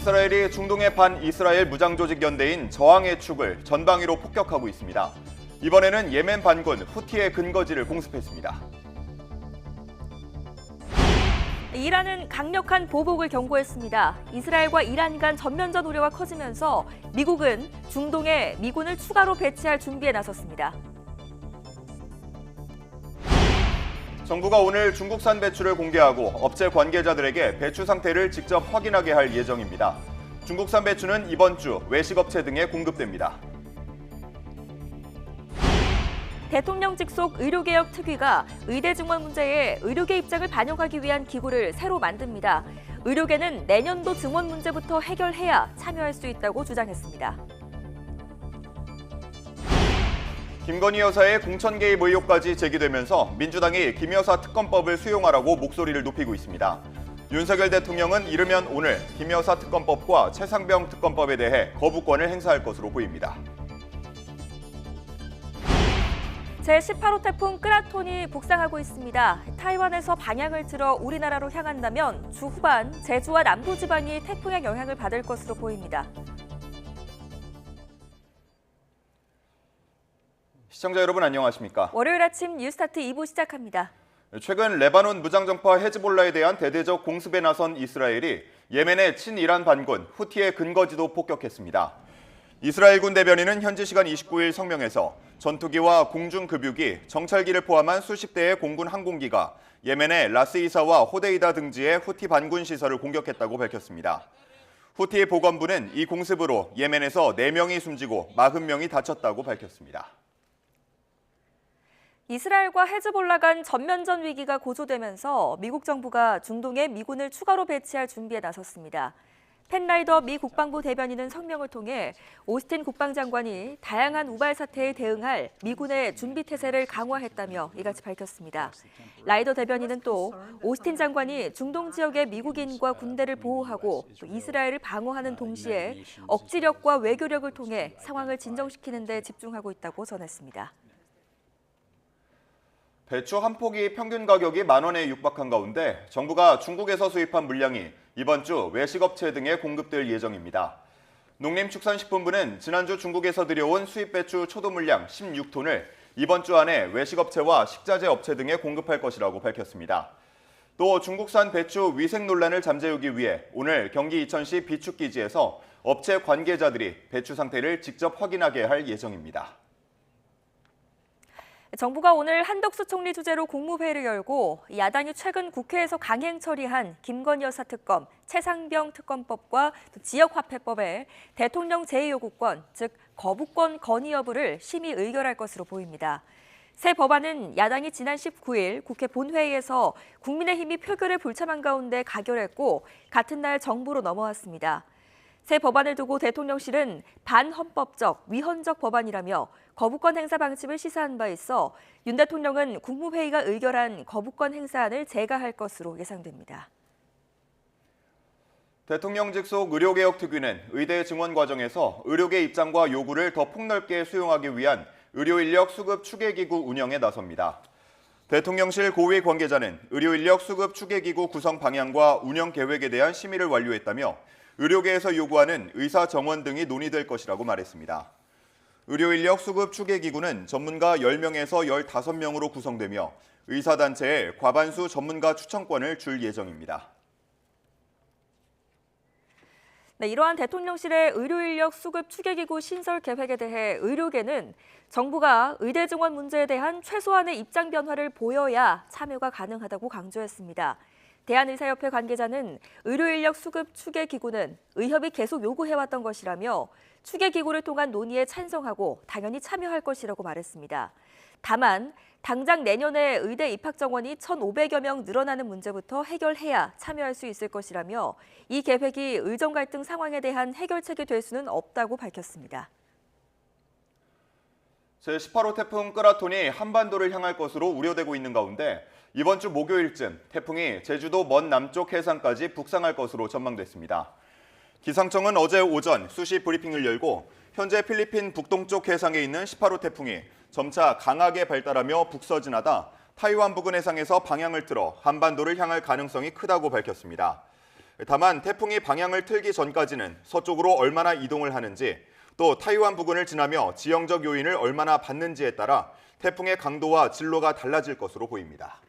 이스라엘이 중동의 반이스라엘 무장조직 연대인 저항의 축을 전방위로 폭격하고 있습니다. 이번에는 예멘 반군 후티의 근거지를 공습했습니다. 이란은 강력한 보복을 경고했습니다. 이스라엘과 이란 간 전면전 우려가 커지면서 미국은 중동에 미군을 추가로 배치할 준비에 나섰습니다. 정부가 오늘 중국산 배추를 공개하고 업체 관계자들에게 배추 상태를 직접 확인하게 할 예정입니다. 중국산 배추는 이번 주 외식업체 등에 공급됩니다. 대통령 직속 의료개혁 특위가 의대 증원 문제에 의료계 입장을 반영하기 위한 기구를 새로 만듭니다. 의료계는 내년도 증원 문제부터 해결해야 참여할 수 있다고 주장했습니다. 김건희 여사의 공천 개입 의혹까지 제기되면서 민주당이 김 여사 특검법을 수용하라고 목소리를 높이고 있습니다. 윤석열 대통령은 이르면 오늘 김 여사 특검법과 최상병 특검법에 대해 거부권을 행사할 것으로 보입니다. 제18호 태풍 끄라톤이 북상하고 있습니다. 타이완에서 방향을 틀어 우리나라로 향한다면 주 후반 제주와 남부지방이 태풍의 영향을 받을 것으로 보입니다. 시청자 여러분 안녕하십니까? 월요일 아침 뉴스타트 2부 시작합니다. 최근 레바논 무장정파 헤즈볼라에 대한 대대적 공습에 나선 이스라엘이 예멘의 친이란 반군 후티의 근거지도 폭격했습니다. 이스라엘군 대변인은 현지 시간 29일 성명에서 전투기와 공중급유기, 정찰기를 포함한 수십 대의 공군 항공기가 예멘의 라스이사와 호데이다 등지의 후티 반군 시설을 공격했다고 밝혔습니다. 후티 보건부는 이 공습으로 예멘에서 4명이 숨지고 40명이 다쳤다고 밝혔습니다. 이스라엘과 헤즈볼라 간 전면전 위기가 고조되면서 미국 정부가 중동에 미군을 추가로 배치할 준비에 나섰습니다. 펜 라이더 미 국방부 대변인은 성명을 통해 오스틴 국방장관이 다양한 우발 사태에 대응할 미군의 준비 태세를 강화했다며 이같이 밝혔습니다. 라이더 대변인은 또 오스틴 장관이 중동 지역의 미국인과 군대를 보호하고 또 이스라엘을 방어하는 동시에 억지력과 외교력을 통해 상황을 진정시키는 데 집중하고 있다고 전했습니다. 배추 한 포기 평균 가격이 10,000원에 육박한 가운데 정부가 중국에서 수입한 물량이 이번 주 외식업체 등에 공급될 예정입니다. 농림축산식품부는 지난주 중국에서 들여온 수입 배추 초도 물량 16톤을 이번 주 안에 외식업체와 식자재 업체 등에 공급할 것이라고 밝혔습니다. 또 중국산 배추 위생 논란을 잠재우기 위해 오늘 경기 이천시 비축기지에서 업체 관계자들이 배추 상태를 직접 확인하게 할 예정입니다. 정부가 오늘 한덕수 총리 주재로 국무회의를 열고 야당이 최근 국회에서 강행 처리한 김건희 여사 특검, 최상병 특검법과 지역화폐법에 대통령 제2요구권, 즉 거부권 건의 여부를 심의 의결할 것으로 보입니다. 새 법안은 야당이 지난 19일 국회 본회의에서 국민의힘이 표결에 불참한 가운데 가결했고 같은 날 정부로 넘어왔습니다. 새 법안을 두고 대통령실은 반헌법적, 위헌적 법안이라며 거부권 행사 방침을 시사한 바 있어 윤 대통령은 국무회의가 의결한 거부권 행사안을 제거할 것으로 예상됩니다. 대통령 직속 의료개혁특위는 의대 증원 과정에서 의료계 입장과 요구를 더 폭넓게 수용하기 위한 의료인력 수급 추계기구 운영에 나섭니다. 대통령실 고위 관계자는 의료인력 수급 추계기구 구성 방향과 운영 계획에 대한 심의를 완료했다며 의료계에서 요구하는 의사 정원 등이 논의될 것이라고 말했습니다. 의료인력 수급 추계기구는 전문가 10명에서 15명으로 구성되며 의사단체에 과반수 전문가 추천권을 줄 예정입니다. 네, 이러한 대통령실의 의료인력 수급 추계기구 신설 계획에 대해 의료계는 정부가 의대 증원 문제에 대한 최소한의 입장 변화를 보여야 참여가 가능하다고 강조했습니다. 대한의사협회 관계자는 의료인력 수급 추계기구는 의협이 계속 요구해왔던 것이라며 추계기구를 통한 논의에 찬성하고 당연히 참여할 것이라고 말했습니다. 다만 당장 내년에 의대 입학 정원이 1,500여 명 늘어나는 문제부터 해결해야 참여할 수 있을 것이라며 이 계획이 의정 갈등 상황에 대한 해결책이 될 수는 없다고 밝혔습니다. 제18호 태풍 끄라톤이 한반도를 향할 것으로 우려되고 있는 가운데 이번 주 목요일쯤 태풍이 제주도 먼 남쪽 해상까지 북상할 것으로 전망됐습니다. 기상청은 어제 오전 수시 브리핑을 열고 현재 필리핀 북동쪽 해상에 있는 18호 태풍이 점차 강하게 발달하며 북서진하다 타이완 부근 해상에서 방향을 틀어 한반도를 향할 가능성이 크다고 밝혔습니다. 다만 태풍이 방향을 틀기 전까지는 서쪽으로 얼마나 이동을 하는지, 또 타이완 부근을 지나며 지형적 요인을 얼마나 받는지에 따라 태풍의 강도와 진로가 달라질 것으로 보입니다.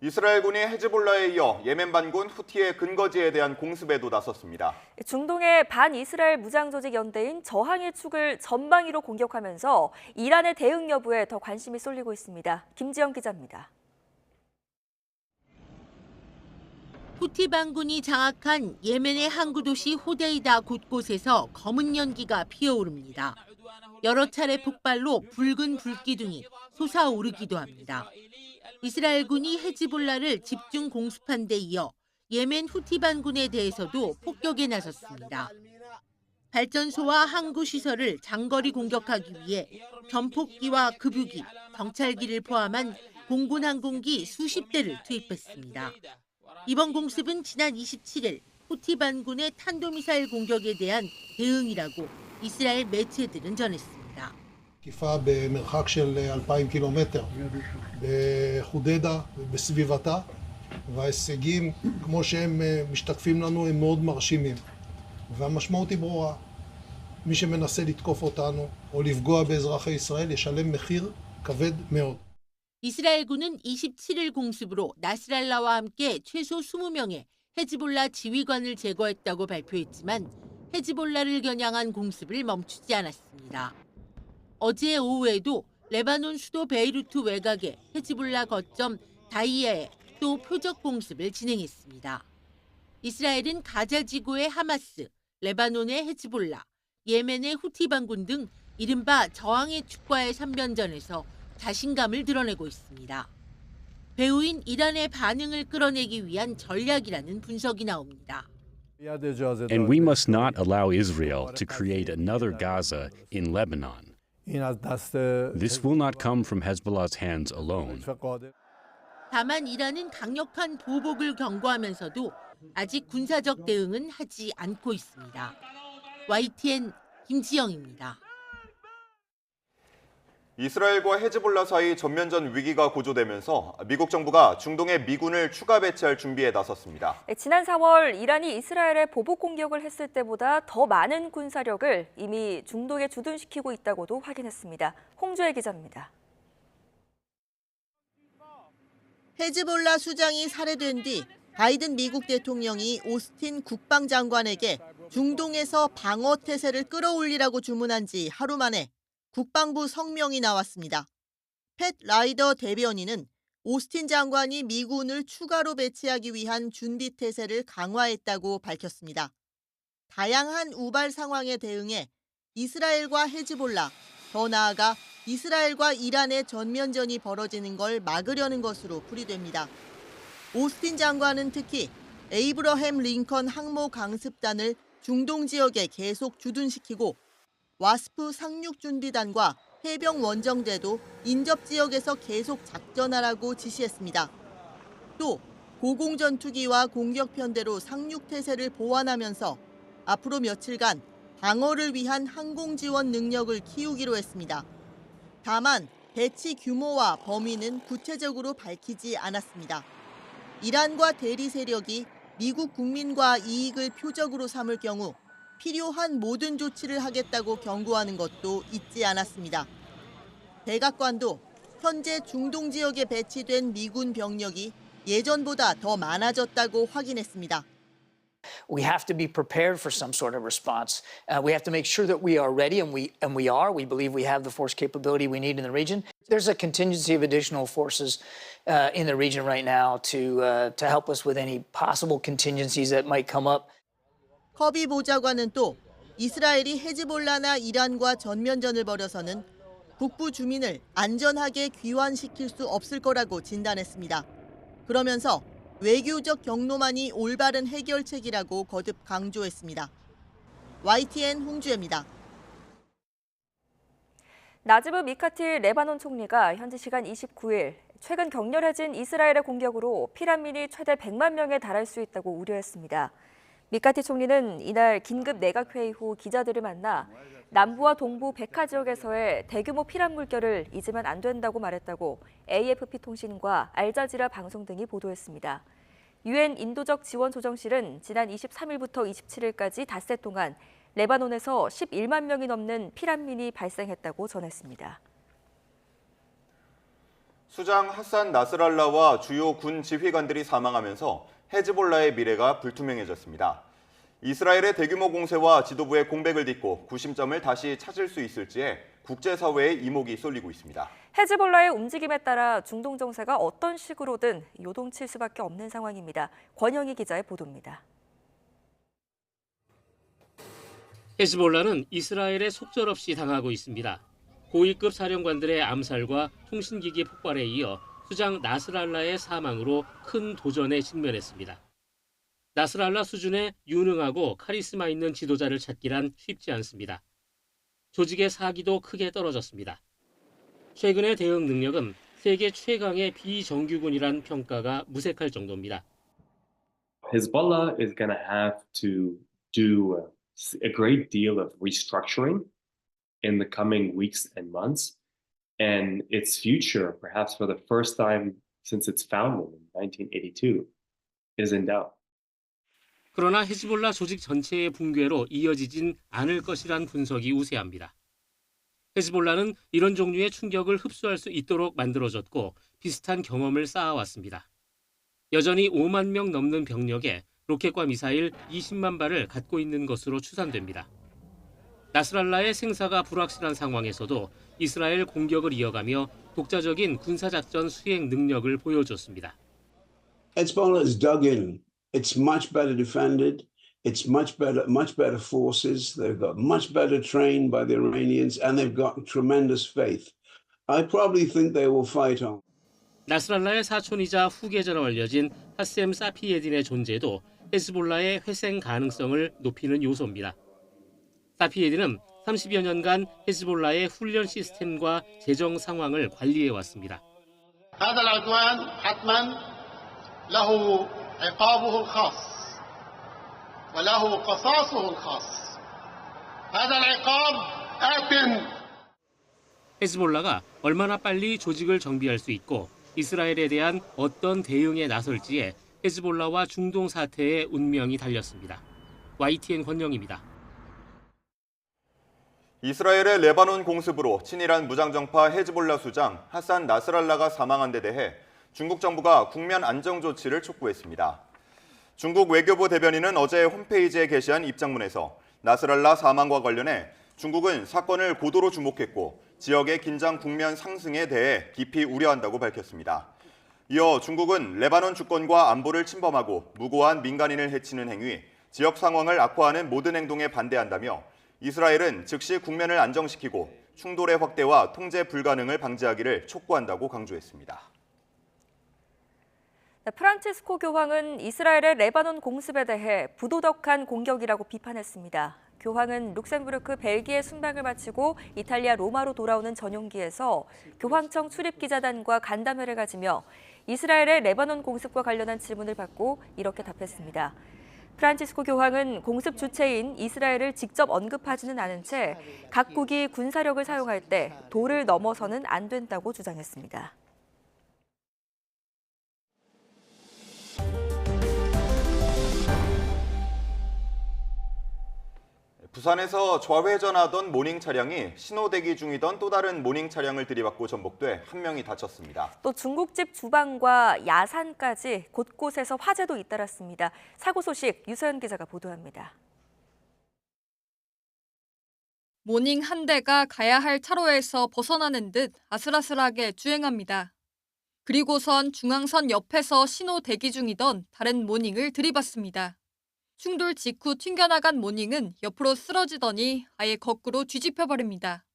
이스라엘군이 헤즈볼라에 이어 예멘 반군 후티의 근거지에 대한 공습에도 나섰습니다. 중동의 반이스라엘 무장조직 연대인 저항의 축을 전방위로 공격하면서 이란의 대응 여부에 더 관심이 쏠리고 있습니다. 김지영 기자입니다. 후티 반군이 장악한 예멘의 항구 도시 호데이다 곳곳에서 검은 연기가 피어오릅니다. 여러 차례 폭발로 붉은 불기둥이 솟아오르기도 합니다. 이스라엘군이 헤즈볼라를 집중 공습한 데 이어 예멘 후티 반군에 대해서도 폭격에 나섰습니다. 발전소와 항구 시설을 장거리 공격하기 위해 전폭기와 급유기, 정찰기를 포함한 공군 항공기 수십 대를 투입했습니다. 이번 공습은 지난 27일 후티 반군의 탄도미사일 공격에 대한 대응이라고 이스라엘 매체들은 전했습니다. תקיפה במרחק של 2,000 קילומטר בחודדה ובסביבתה, וההישגים, כמו שהם משתקפים לנו, הם מאוד מרשימים. והמשמעות היא ברורה. מי שמנסה לתקוף אותנו או לפגוע באזרחי ישראל ישלם מחיר כבד מאוד. 이스라엘군은 27일 공습으로 나스랄라와 함께 최소 20명의 헤즈볼라 지휘관을 제거했다고 발표했지만 헤즈볼라를 겨냥한 공습을 멈추지 않았습니다. 어제 오후에도 레바논 수도 베이루트 외곽의 헤즈볼라 거점 다이야에 또 표적 공습을 진행했습니다. 이스라엘은 가자 지구의 하마스, 레바논의 헤즈볼라, 예멘의 후티 반군 등 이른바 저항의 축과의 3변전에서 자신감을 드러내고 있습니다. 배후인 이란의 반응을 끌어내기 위한 전략이라는 분석이 나옵니다. And we must not allow Israel to create another Gaza in Lebanon. This will not come from Hezbollah's hands alone. 다만 이란은 강력한 보복을 경고하면서도 아직 군사적 대응은 하지 않고 있습니다. YTN 김지영입니다. 이스라엘과 헤즈볼라 사이 전면전 위기가 고조되면서 미국 정부가 중동에 미군을 추가 배치할 준비에 나섰습니다. 지난 4월 이란이 이스라엘에 보복 공격을 했을 때보다 더 많은 군사력을 이미 중동에 주둔시키고 있다고도 확인했습니다. 홍주혜 기자입니다. 헤즈볼라 수장이 살해된 뒤 바이든 미국 대통령이 오스틴 국방장관에게 중동에서 방어 태세를 끌어올리라고 주문한 지 하루 만에 국방부 성명이 나왔습니다. 팻 라이더 대변인은 오스틴 장관이 미군을 추가로 배치하기 위한 준비 태세를 강화했다고 밝혔습니다. 다양한 우발 상황에 대응해 이스라엘과 헤즈볼라, 더 나아가 이스라엘과 이란의 전면전이 벌어지는 걸 막으려는 것으로 풀이됩니다. 오스틴 장관은 특히 에이브러햄 링컨 항모 강습단을 중동 지역에 계속 주둔시키고 와스프 상륙준비단과 해병 원정대도 인접 지역에서 계속 작전하라고 지시했습니다. 또 고공전투기와 공격편대로 상륙태세를 보완하면서 앞으로 며칠간 방어를 위한 항공지원 능력을 키우기로 했습니다. 다만 배치 규모와 범위는 구체적으로 밝히지 않았습니다. 이란과 대리 세력이 미국 국민과 이익을 표적으로 삼을 경우 필요한 모든 조치를 하겠다고 경고하는 것도 잊지 않았습니다. 백악관도 현재 중동 지역에 배치된 미군 병력이 예전보다 더 많아졌다고 확인했습니다. We have to be prepared for some sort of response. We have to make sure that we are ready, and we are. We believe we have the force capability we need in the region. There's a contingency of additional forces in the region right now to help us with any possible contingencies that might come up. 커비 보좌관은 또 이스라엘이 헤즈볼라나 이란과 전면전을 벌여서는 북부 주민을 안전하게 귀환시킬 수 없을 거라고 진단했습니다. 그러면서 외교적 경로만이 올바른 해결책이라고 거듭 강조했습니다. YTN 홍주혜입니다. 나지브 미카티 레바논 총리가 현지 시간 29일 최근 격렬해진 이스라엘의 공격으로 피난민이 최대 100만 명에 달할 수 있다고 우려했습니다. 미카티 총리는 이날 긴급 내각회의 후 기자들을 만나 남부와 동부 백하 지역에서의 대규모 피란 물결을 잊으면 안 된다고 말했다고 AFP 통신과 알자지라 방송 등이 보도했습니다. 유엔 인도적 지원 조정실은 지난 23일부터 27일까지 닷새 동안 레바논에서 11만 명이 넘는 피난민이 발생했다고 전했습니다. 수장 하산 나스랄라와 주요 군 지휘관들이 사망하면서 헤즈볼라의 미래가 불투명해졌습니다. 이스라엘의 대규모 공세와 지도부의 공백을 딛고 구심점을 다시 찾을 수 있을지에 국제사회의 이목이 쏠리고 있습니다. 헤즈볼라의 움직임에 따라 중동 정세가 어떤 식으로든 요동칠 수밖에 없는 상황입니다. 권영희 기자의 보도입니다. 헤즈볼라는 이스라엘에 속절없이 당하고 있습니다. 고위급 사령관들의 암살과 통신기기 폭발에 이어 수장 나스랄라의 사망으로 큰 도전에 직면했습니다. 나스랄라 수준의 유능하고 카리스마 있는 지도자를 찾기란 쉽지 않습니다. 조직의 사기도 크게 떨어졌습니다. 최근의 대응 능력은 세계 최강의 비정규군이란 평가가 무색할 정도입니다. Hezbollah is going to have to do a great deal of restructuring in the coming weeks and months, and its future, perhaps for the first time since its founding in 1982, is in doubt. 그러나 헤즈볼라 조직 전체의 붕괴로 이어지진 않을 것이란 분석이 우세합니다. 헤즈볼라는 이런 종류의 충격을 흡수할 수 있도록 만들어졌고 비슷한 경험을 쌓아왔습니다. 여전히 5만 명 넘는 병력에 로켓과 미사일 20만 발을 갖고 있는 것으로 추산됩니다. 나스랄라의 생사가 불확실한 상황에서도 이스라엘 공격을 이어가며 독자적인 군사작전 수행 능력을 보여줬습니다. Hezbollah is dug in. It's much better defended. It's much better forces. They've got much better trained by the Iranians, and they've got tremendous faith. I probably think they will fight on. 나스랄라의 사촌이자 후계자로 알려진 하셈 사피에딘의 존재도 헤즈볼라의 회생 가능성을 높이는 요소입니다. 사피에딘은 30여 년간 헤즈볼라의 훈련 시스템과 재정 상황을 관리해왔습니다. هذا العدوان حتما له عقابه الخاص وله قصاصه الخاص. هذا العقاب آت. 헤즈볼라가 얼마나 빨리 조직을 정비할 수 있고 이스라엘에 대한 어떤 대응에 나설지에 헤즈볼라와 중동 사태의 운명이 달렸습니다. YTN 권영입니다. 이스라엘의 레바논 공습으로 친이란 무장정파 헤즈볼라 수장 하산 나스랄라가 사망한 데 대해 중국 정부가 국면 안정 조치를 촉구했습니다. 중국 외교부 대변인은 어제 홈페이지에 게시한 입장문에서 나스랄라 사망과 관련해 중국은 사건을 고도로 주목했고 지역의 긴장 국면 상승에 대해 깊이 우려한다고 밝혔습니다. 이어 중국은 레바논 주권과 안보를 침범하고 무고한 민간인을 해치는 행위, 지역 상황을 악화하는 모든 행동에 반대한다며 이스라엘은 즉시 국면을 안정시키고 충돌의 확대와 통제 불가능을 방지하기를 촉구한다고 강조했습니다. 프란치스코 교황은 이스라엘의 레바논 공습에 대해 부도덕한 공격이라고 비판했습니다. 교황은 룩셈부르크 벨기에 순방을 마치고 이탈리아 로마로 돌아오는 전용기에서 교황청 출입기자단과 간담회를 가지며 이스라엘의 레바논 공습과 관련한 질문을 받고 이렇게 답했습니다. 프란치스코 교황은 공습 주체인 이스라엘을 직접 언급하지는 않은 채 각국이 군사력을 사용할 때 도를 넘어서는 안 된다고 주장했습니다. 부산에서 좌회전하던 모닝 차량이 신호대기 중이던 또 다른 모닝 차량을 들이받고 전복돼 한 명이 다쳤습니다. 또 중국집 주방과 야산까지 곳곳에서 화재도 잇따랐습니다. 사고 소식 유서연 기자가 보도합니다. 모닝 한 대가 가야 할 차로에서 벗어나는 듯 아슬아슬하게 주행합니다. 그리고선 중앙선 옆에서 신호 대기 중이던 다른 모닝을 들이받습니다. 충돌 직후 튕겨나간 모닝은 옆으로 쓰러지더니 아예 거꾸로 뒤집혀버립니다.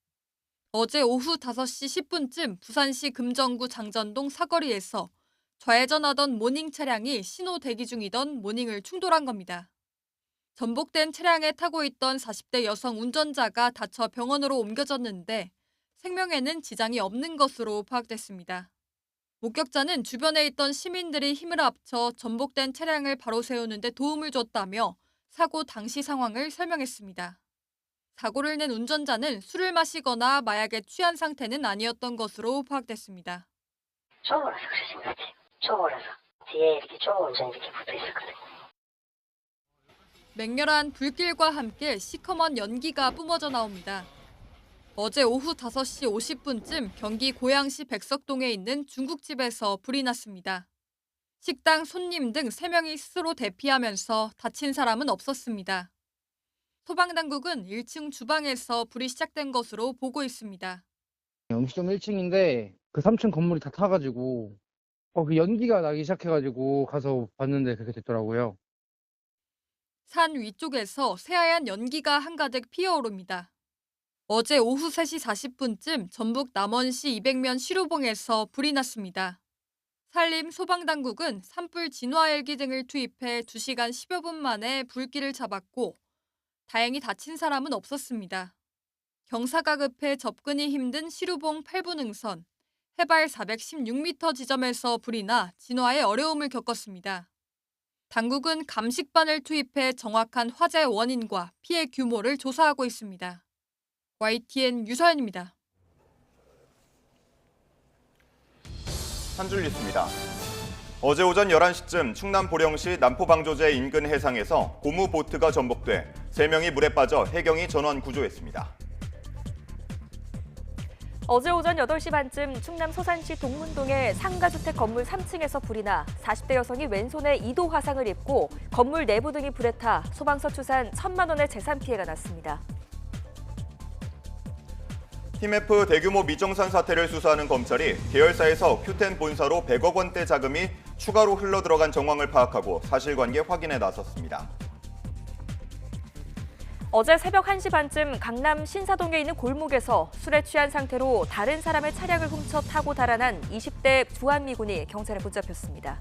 어제 오후 5시 10분쯤 부산시 금정구 장전동 사거리에서 좌회전하던 모닝 차량이 신호 대기 중이던 모닝을 충돌한 겁니다. 전복된 차량에 타고 있던 40대 여성 운전자가 다쳐 병원으로 옮겨졌는데 생명에는 지장이 없는 것으로 파악됐습니다. 목격자는 주변에 있던 시민들이 힘을 합쳐 전복된 차량을 바로 세우는 데 도움을 줬다며 사고 당시 상황을 설명했습니다. 사고를 낸 운전자는 술을 마시거나 마약에 취한 상태는 아니었던 것으로 파악됐습니다. 초보라서 그러신 것 같아요. 초보라서 뒤에 이렇게 초보 운전이 이렇게 붙어 있었거든요. 맹렬한 불길과 함께 시커먼 연기가 뿜어져 나옵니다. 어제 오후 5시 50분쯤 경기 고양시 백석동에 있는 중국집에서 불이 났습니다. 식당 손님 등 3명이 스스로 대피하면서 다친 사람은 없었습니다. 소방당국은 1층 주방에서 불이 시작된 것으로 보고 있습니다. 음식점 1층인데 그 3층 건물이 다 타가지고 그 연기가 나기 시작해가지고 가서 봤는데 그렇게 됐더라고요. 산 위쪽에서 새하얀 연기가 한가득 피어오릅니다. 어제 오후 3시 40분쯤 전북 남원시 200면 시루봉에서 불이 났습니다. 산림 소방당국은 산불 진화 헬기 등을 투입해 2시간 10여 분 만에 불길을 잡았고 다행히 다친 사람은 없었습니다. 경사가 급해 접근이 힘든 시루봉 8부 능선, 해발 416m 지점에서 불이 나 진화에 어려움을 겪었습니다. 당국은 감식반을 투입해 정확한 화재 원인과 피해 규모를 조사하고 있습니다. YTN 유서연입니다. 한 줄 뉴스입니다. 어제 오전 11시쯤 충남 보령시 남포방조제 인근 해상에서 고무 보트가 전복돼 3명이 물에 빠져 해경이 전원 구조했습니다. 어제 오전 8시 반쯤 충남 서산시 동문동의 상가주택 건물 3층에서 불이 나 40대 여성이 왼손에 2도 화상을 입고 건물 내부 등이 불에 타 소방서 추산 1,000만 원의 재산 피해가 났습니다. 팀F 대규모 미정산 사태를 수사하는 검찰이 계열사에서 큐텐 본사로 100억 원대 자금이 추가로 흘러들어간 정황을 파악하고 사실관계 확인에 나섰습니다. 어제 새벽 1시 반쯤 강남 신사동에 있는 골목에서 술에 취한 상태로 다른 사람의 차량을 훔쳐 타고 달아난 20대 주한미군이 경찰에 붙잡혔습니다.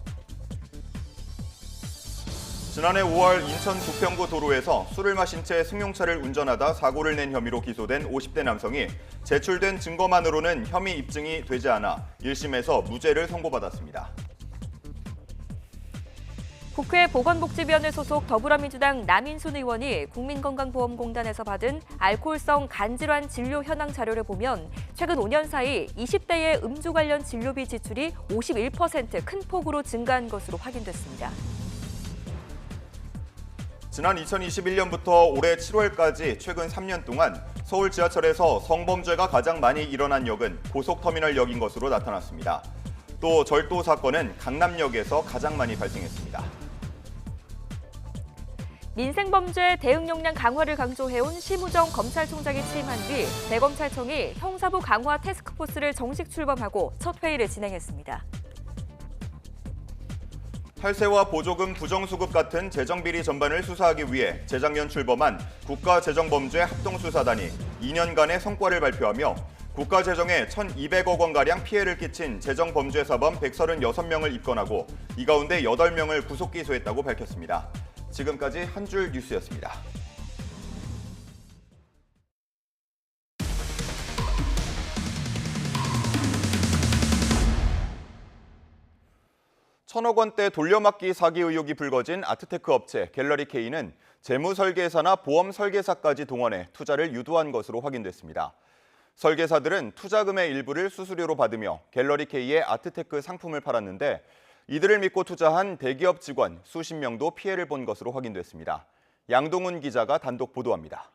지난해 5월 인천 부평구 도로에서 술을 마신 채 승용차를 운전하다 사고를 낸 혐의로 기소된 50대 남성이 제출된 증거만으로는 혐의 입증이 되지 않아 1심에서 무죄를 선고받았습니다. 국회 보건복지위원회 소속 더불어민주당 남인순 의원이 국민건강보험공단에서 받은 알코올성 간질환 진료 현황 자료를 보면 최근 5년 사이 20대의 음주 관련 진료비 지출이 51% 큰 폭으로 증가한 것으로 확인됐습니다. 지난 2021년부터 올해 7월까지 최근 3년 동안 서울 지하철에서 성범죄가 가장 많이 일어난 역은 고속터미널역인 것으로 나타났습니다. 또 절도 사건은 강남역에서 가장 많이 발생했습니다. 민생범죄 대응 역량 강화를 강조해온 심우정 검찰총장이 취임한 뒤 대검찰청이 형사부 강화 태스크포스를 정식 출범하고 첫 회의를 진행했습니다. 탈세와 보조금 부정수급 같은 재정비리 전반을 수사하기 위해 재작년 출범한 국가재정범죄 합동수사단이 2년간의 성과를 발표하며 국가재정에 1,200억 원가량 피해를 끼친 재정범죄사범 136명을 입건하고 이 가운데 8명을 구속 기소했다고 밝혔습니다. 지금까지 한 줄 뉴스였습니다. 천억 원대 돌려막기 사기 의혹이 불거진 아트테크 업체 갤러리K는 재무설계사나 보험설계사까지 동원해 투자를 유도한 것으로 확인됐습니다. 설계사들은 투자금의 일부를 수수료로 받으며 갤러리K의 아트테크 상품을 팔았는데 이들을 믿고 투자한 대기업 직원 수십 명도 피해를 본 것으로 확인됐습니다. 양동훈 기자가 단독 보도합니다.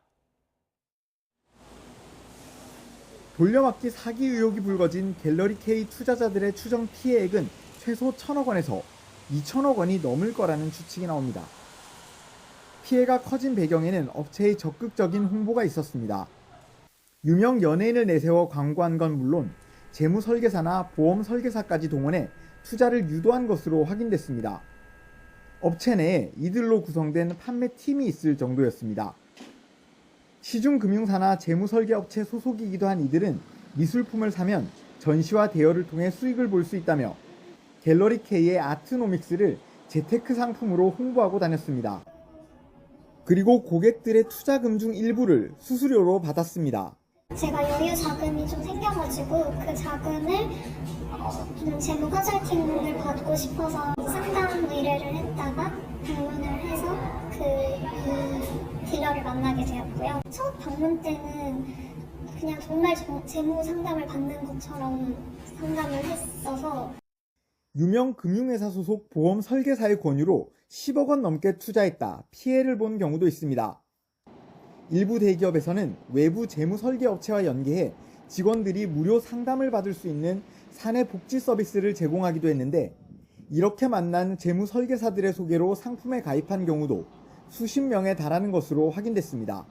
돌려막기 사기 의혹이 불거진 갤러리K 투자자들의 추정 피해액은 최소 1,000억 원에서 2,000억 원이 넘을 거라는 추측이 나옵니다. 피해가 커진 배경에는 업체의 적극적인 홍보가 있었습니다. 유명 연예인을 내세워 광고한 건 물론 재무설계사나 보험설계사까지 동원해 투자를 유도한 것으로 확인됐습니다. 업체 내에 이들로 구성된 판매팀이 있을 정도였습니다. 시중금융사나 재무설계업체 소속이기도 한 이들은 미술품을 사면 전시와 대여를 통해 수익을 볼 수 있다며 갤러리K의 아트노믹스를 재테크 상품으로 홍보하고 다녔습니다. 그리고 고객들의 투자금 중 일부를 수수료로 받았습니다. 제가 여유 자금이 좀 생겨가지고 그 자금을 재무 컨설팅을 받고 싶어서 상담 의뢰를 했다가 방문을 해서 그 딜러를 만나게 되었고요. 첫 방문 때는 그냥 정말 재무 상담을 받는 것처럼 상담을 했어서 유명 금융회사 소속 보험 설계사의 권유로 10억 원 넘게 투자했다 피해를 본 경우도 있습니다. 일부 대기업에서는 외부 재무 설계 업체와 연계해 직원들이 무료 상담을 받을 수 있는 사내 복지 서비스를 제공하기도 했는데 이렇게 만난 재무 설계사들의 소개로 상품에 가입한 경우도 수십 명에 달하는 것으로 확인됐습니다.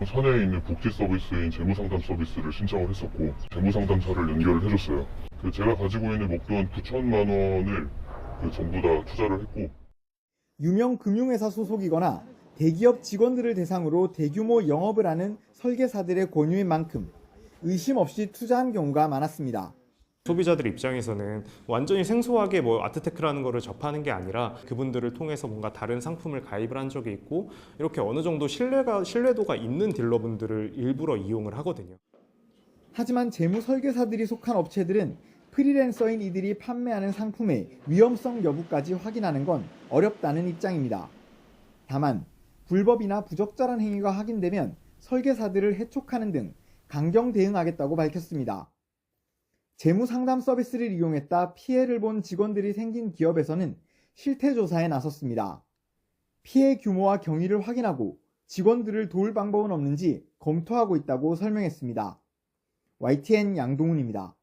사내에 있는 복지 서비스인 재무상담 서비스를 신청을 했었고 재무상담사를 연결을 해줬어요. 제가 가지고 있는 목돈 9천만 원을 전부 다 투자를 했고 유명 금융회사 소속이거나 대기업 직원들을 대상으로 대규모 영업을 하는 설계사들의 권유인 만큼 의심 없이 투자한 경우가 많았습니다. 소비자들 입장에서는 완전히 생소하게 아트테크라는 거를 접하는 게 아니라 그분들을 통해서 뭔가 다른 상품을 가입을 한 적이 있고 이렇게 어느 정도 신뢰도가 있는 딜러분들을 일부러 이용을 하거든요. 하지만 재무 설계사들이 속한 업체들은 프리랜서인 이들이 판매하는 상품의 위험성 여부까지 확인하는 건 어렵다는 입장입니다. 다만 불법이나 부적절한 행위가 확인되면 설계사들을 해촉하는 등 강경 대응하겠다고 밝혔습니다. 재무 상담 서비스를 이용했다 피해를 본 직원들이 생긴 기업에서는 실태 조사에 나섰습니다. 피해 규모와 경위를 확인하고 직원들을 도울 방법은 없는지 검토하고 있다고 설명했습니다. YTN 양동훈입니다.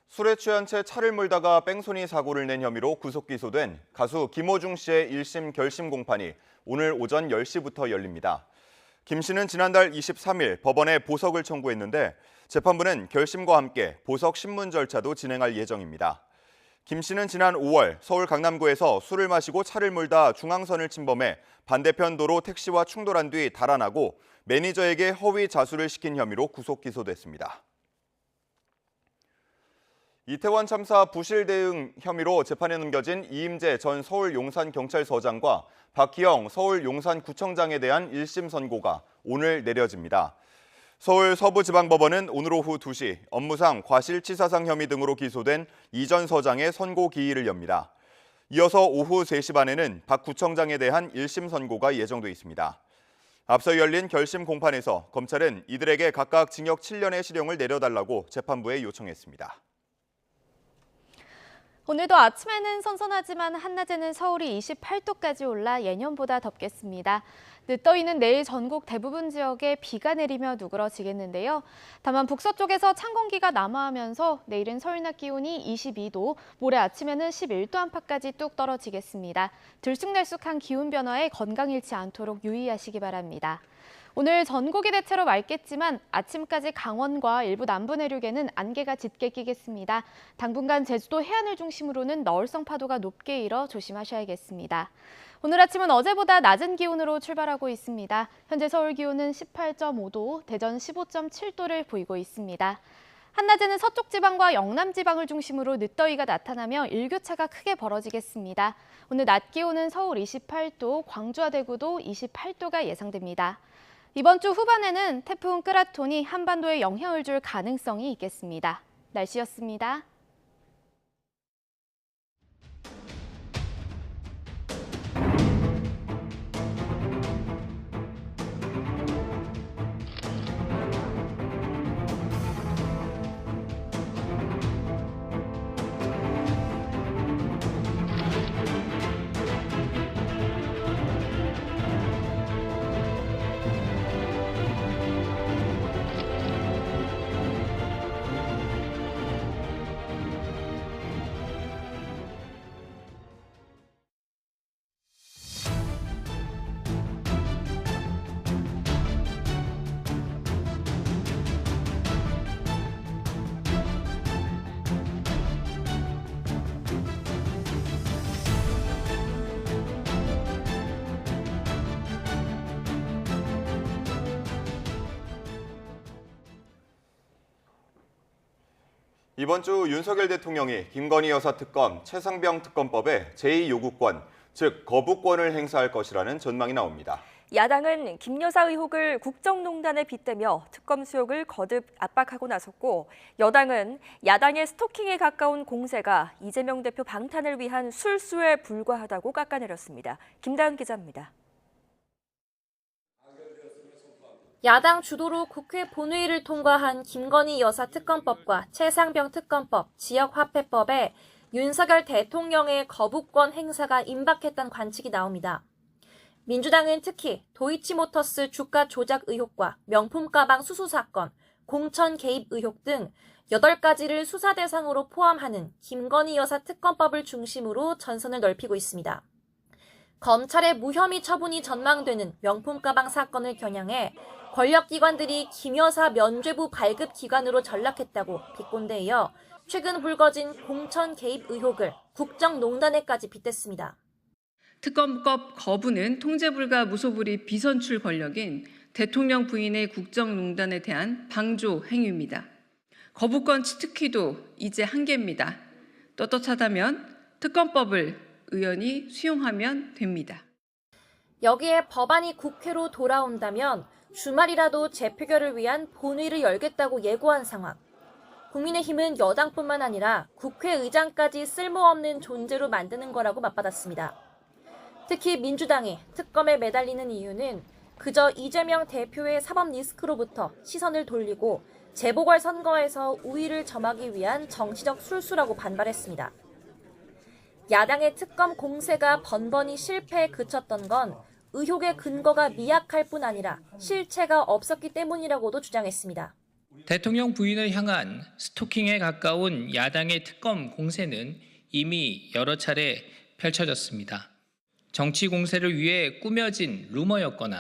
술에 취한 채 차를 몰다가 뺑소니 사고를 낸 혐의로 구속 기소된 가수 김호중 씨의 1심 결심 공판이 오늘 오전 10시부터 열립니다. 김 씨는 지난달 23일 법원에 보석을 청구했는데 재판부는 결심과 함께 보석 신문 절차도 진행할 예정입니다. 김 씨는 지난 5월 서울 강남구에서 술을 마시고 차를 몰다 중앙선을 침범해 반대편 도로 택시와 충돌한 뒤 달아나고 매니저에게 허위 자수를 시킨 혐의로 구속 기소됐습니다. 이태원 참사 부실 대응 혐의로 재판에 넘겨진 이임재 전 서울 용산경찰서장과 박희영 서울 용산구청장에 대한 1심 선고가 오늘 내려집니다. 서울 서부지방법원은 오늘 오후 2시 업무상 과실치사상 혐의 등으로 기소된 이 전 서장의 선고 기일을 엽니다. 이어서 오후 3시 반에는 박 구청장에 대한 1심 선고가 예정돼 있습니다. 앞서 열린 결심 공판에서 검찰은 이들에게 각각 징역 7년의 실형을 내려달라고 재판부에 요청했습니다. 오늘도 아침에는 선선하지만 한낮에는 서울이 28도까지 올라 예년보다 덥겠습니다. 늦더위는 내일 전국 대부분 지역에 비가 내리며 누그러지겠는데요. 다만 북서쪽에서 찬 공기가 남하하면서 내일은 서울 낮 기온이 22도, 모레 아침에는 11도 안팎까지 뚝 떨어지겠습니다. 들쑥날쑥한 기온 변화에 건강 잃지 않도록 유의하시기 바랍니다. 오늘 전국이 대체로 맑겠지만 아침까지 강원과 일부 남부 내륙에는 안개가 짙게 끼겠습니다. 당분간 제주도 해안을 중심으로는 너울성 파도가 높게 일어 조심하셔야겠습니다. 오늘 아침은 어제보다 낮은 기온으로 출발하고 있습니다. 현재 서울 기온은 18.5도, 대전 15.7도를 보이고 있습니다. 한낮에는 서쪽 지방과 영남 지방을 중심으로 늦더위가 나타나며 일교차가 크게 벌어지겠습니다. 오늘 낮 기온은 서울 28도, 광주와 대구도 28도가 예상됩니다. 이번 주 후반에는 태풍 끄라톤이 한반도에 영향을 줄 가능성이 있겠습니다. 날씨였습니다. 이번 주 윤석열 대통령이 김건희 여사 특검, 최상병 특검법에 제2요구권, 즉 거부권을 행사할 것이라는 전망이 나옵니다. 야당은 김 여사 의혹을 국정농단에 빗대며 특검 수용을 거듭 압박하고 나섰고, 여당은 야당의 스토킹에 가까운 공세가 이재명 대표 방탄을 위한 술수에 불과하다고 깎아내렸습니다. 김다은 기자입니다. 야당 주도로 국회 본회의를 통과한 김건희 여사 특검법과 최상병 특검법, 지역화폐법에 윤석열 대통령의 거부권 행사가 임박했다는 관측이 나옵니다. 민주당은 특히 도이치모터스 주가 조작 의혹과 명품 가방 수수 사건, 공천 개입 의혹 등 8가지를 수사 대상으로 포함하는 김건희 여사 특검법을 중심으로 전선을 넓히고 있습니다. 검찰의 무혐의 처분이 전망되는 명품 가방 사건을 겨냥해 권력기관들이 김 여사 면죄부 발급 기관으로 전락했다고 비꼰대에 이어 최근 불거진 공천 개입 의혹을 국정농단에까지 빗댔습니다. 특검법 거부는 통제불가 무소불위 비선출 권력인 대통령 부인의 국정농단에 대한 방조 행위입니다. 거부권 치트키도 이제 한계입니다. 떳떳하다면 특검법을 의원이 수용하면 됩니다. 여기에 법안이 국회로 돌아온다면 주말이라도 재표결을 위한 본회의를 열겠다고 예고한 상황. 국민의힘은 여당뿐만 아니라 국회의장까지 쓸모없는 존재로 만드는 거라고 맞받았습니다. 특히 민주당이 특검에 매달리는 이유는 그저 이재명 대표의 사법 리스크로부터 시선을 돌리고 재보궐선거에서 우위를 점하기 위한 정치적 술수라고 반발했습니다. 야당의 특검 공세가 번번이 실패에 그쳤던 건 의혹의 근거가 미약할 뿐 아니라 실체가 없었기 때문이라고도 주장했습니다. 대통령 부인을 향한 스토킹에 가까운 야당의 특검 공세는 이미 여러 차례 펼쳐졌습니다. 정치 공세를 위해 꾸며진 루머였거나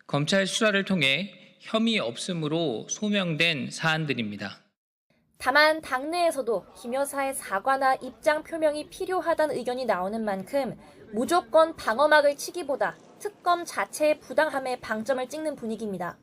검찰 수사를 통해 혐의 없음으로 소명된 사안들입니다. 다만 당내에서도 김 여사의 사과나 입장 표명이 필요하다는 의견이 나오는 만큼 무조건 방어막을 치기보다 특검 자체의 부당함에 방점을 찍는 분위기입니다.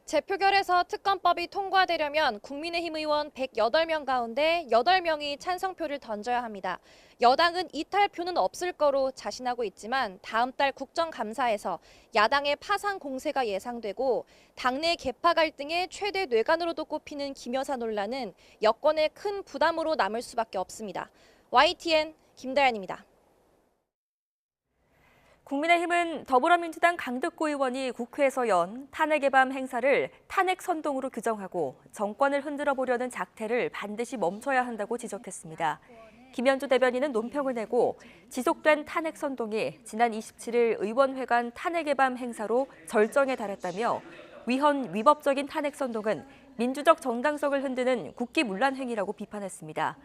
재표결에서 특검법이 통과되려면 국민의힘 의원 108명 가운데 8명이 찬성표를 던져야 합니다. 여당은 이탈표는 없을 거로 자신하고 있지만 다음 달 국정감사에서 야당의 파상 공세가 예상되고 당내 계파 갈등의 최대 뇌관으로도 꼽히는 김 여사 논란은 여권의 큰 부담으로 남을 수밖에 없습니다. YTN 김다연입니다. 국민의힘은 더불어민주당 강득구 의원이 국회에서 연 탄핵의 밤 행사를 탄핵 선동으로 규정하고 정권을 흔들어 보려는 작태를 반드시 멈춰야 한다고 지적했습니다. 김현주 대변인은 논평을 내고 지속된 탄핵 선동이 지난 27일 의원회관 탄핵의 밤 행사로 절정에 달했다며 위헌위법적인 탄핵 선동은 민주적 정당성을 흔드는 국기문란 행위라고 비판했습니다.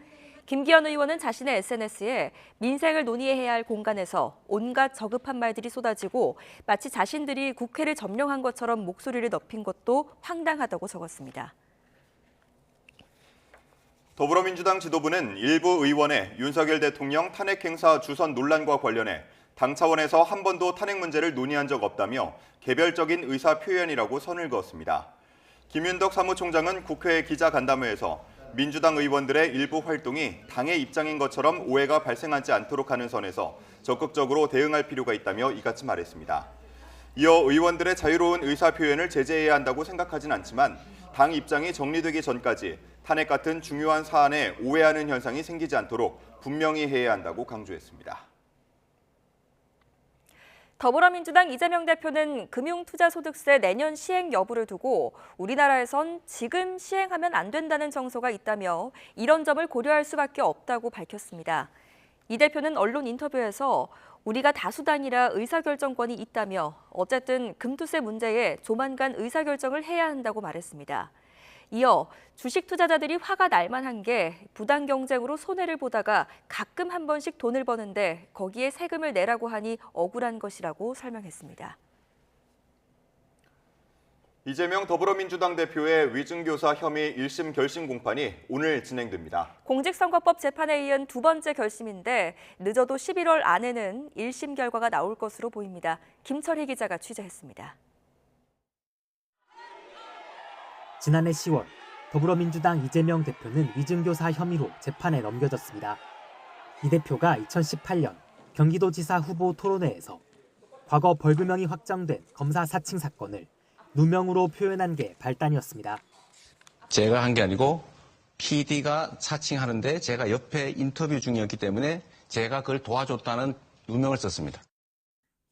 김기현 의원은 자신의 SNS에 민생을 논의해야 할 공간에서 온갖 저급한 말들이 쏟아지고 마치 자신들이 국회를 점령한 것처럼 목소리를 높인 것도 황당하다고 적었습니다. 더불어민주당 지도부는 일부 의원의 윤석열 대통령 탄핵 행사 주선 논란과 관련해 당 차원에서 한 번도 탄핵 문제를 논의한 적 없다며 개별적인 의사 표현이라고 선을 그었습니다. 김윤덕 사무총장은 국회 기자간담회에서 민주당 의원들의 일부 활동이 당의 입장인 것처럼 오해가 발생하지 않도록 하는 선에서 적극적으로 대응할 필요가 있다며 이같이 말했습니다. 이어 의원들의 자유로운 의사 표현을 제재해야 한다고 생각하진 않지만 당 입장이 정리되기 전까지 탄핵 같은 중요한 사안에 오해하는 현상이 생기지 않도록 분명히 해야 한다고 강조했습니다. 더불어민주당 이재명 대표는 금융투자소득세 내년 시행 여부를 두고 우리나라에선 지금 시행하면 안 된다는 정서가 있다며 이런 점을 고려할 수밖에 없다고 밝혔습니다. 이 대표는 언론 인터뷰에서 우리가 다수당이라 의사결정권이 있다며 어쨌든 금투세 문제에 조만간 의사결정을 해야 한다고 말했습니다. 이어 주식 투자자들이 화가 날 만한 게 부당 경쟁으로 손해를 보다가 가끔 한 번씩 돈을 버는데 거기에 세금을 내라고 하니 억울한 것이라고 설명했습니다. 이재명 더불어민주당 대표의 위증교사 혐의 1심 결심 공판이 오늘 진행됩니다. 공직선거법 재판에 이은 두 번째 결심인데 늦어도 11월 안에는 1심 결과가 나올 것으로 보입니다. 김철희 기자가 취재했습니다. 지난해 10월 더불어민주당 이재명 대표는 위증교사 혐의로 재판에 넘겨졌습니다. 이 대표가 2018년 경기도지사 후보 토론회에서 과거 벌금형이 확정된 검사 사칭 사건을 누명으로 표현한 게 발단이었습니다. 제가 한 게 아니고 PD가 사칭하는데 제가 옆에 인터뷰 중이었기 때문에 제가 그걸 도와줬다는 누명을 썼습니다.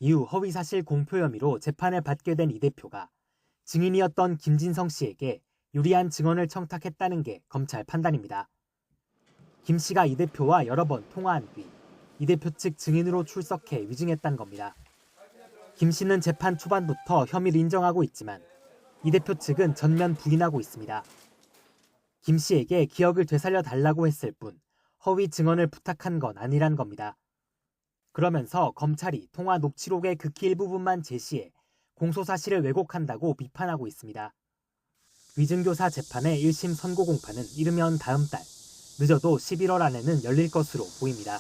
이후 허위사실 공표 혐의로 재판을 받게 된 이 대표가 증인이었던 김진성 씨에게 유리한 증언을 청탁했다는 게 검찰 판단입니다. 김 씨가 이 대표와 여러 번 통화한 뒤 이 대표 측 증인으로 출석해 위증했다는 겁니다. 김 씨는 재판 초반부터 혐의를 인정하고 있지만 이 대표 측은 전면 부인하고 있습니다. 김 씨에게 기억을 되살려 달라고 했을 뿐 허위 증언을 부탁한 건 아니란 겁니다. 그러면서 검찰이 통화 녹취록의 극히 일부분만 제시해 공소사실을 왜곡한다고 비판하고 있습니다. 위증교사 재판의 1심 선고 공판은 이르면 다음 달, 늦어도 11월 안에는 열릴 것으로 보입니다.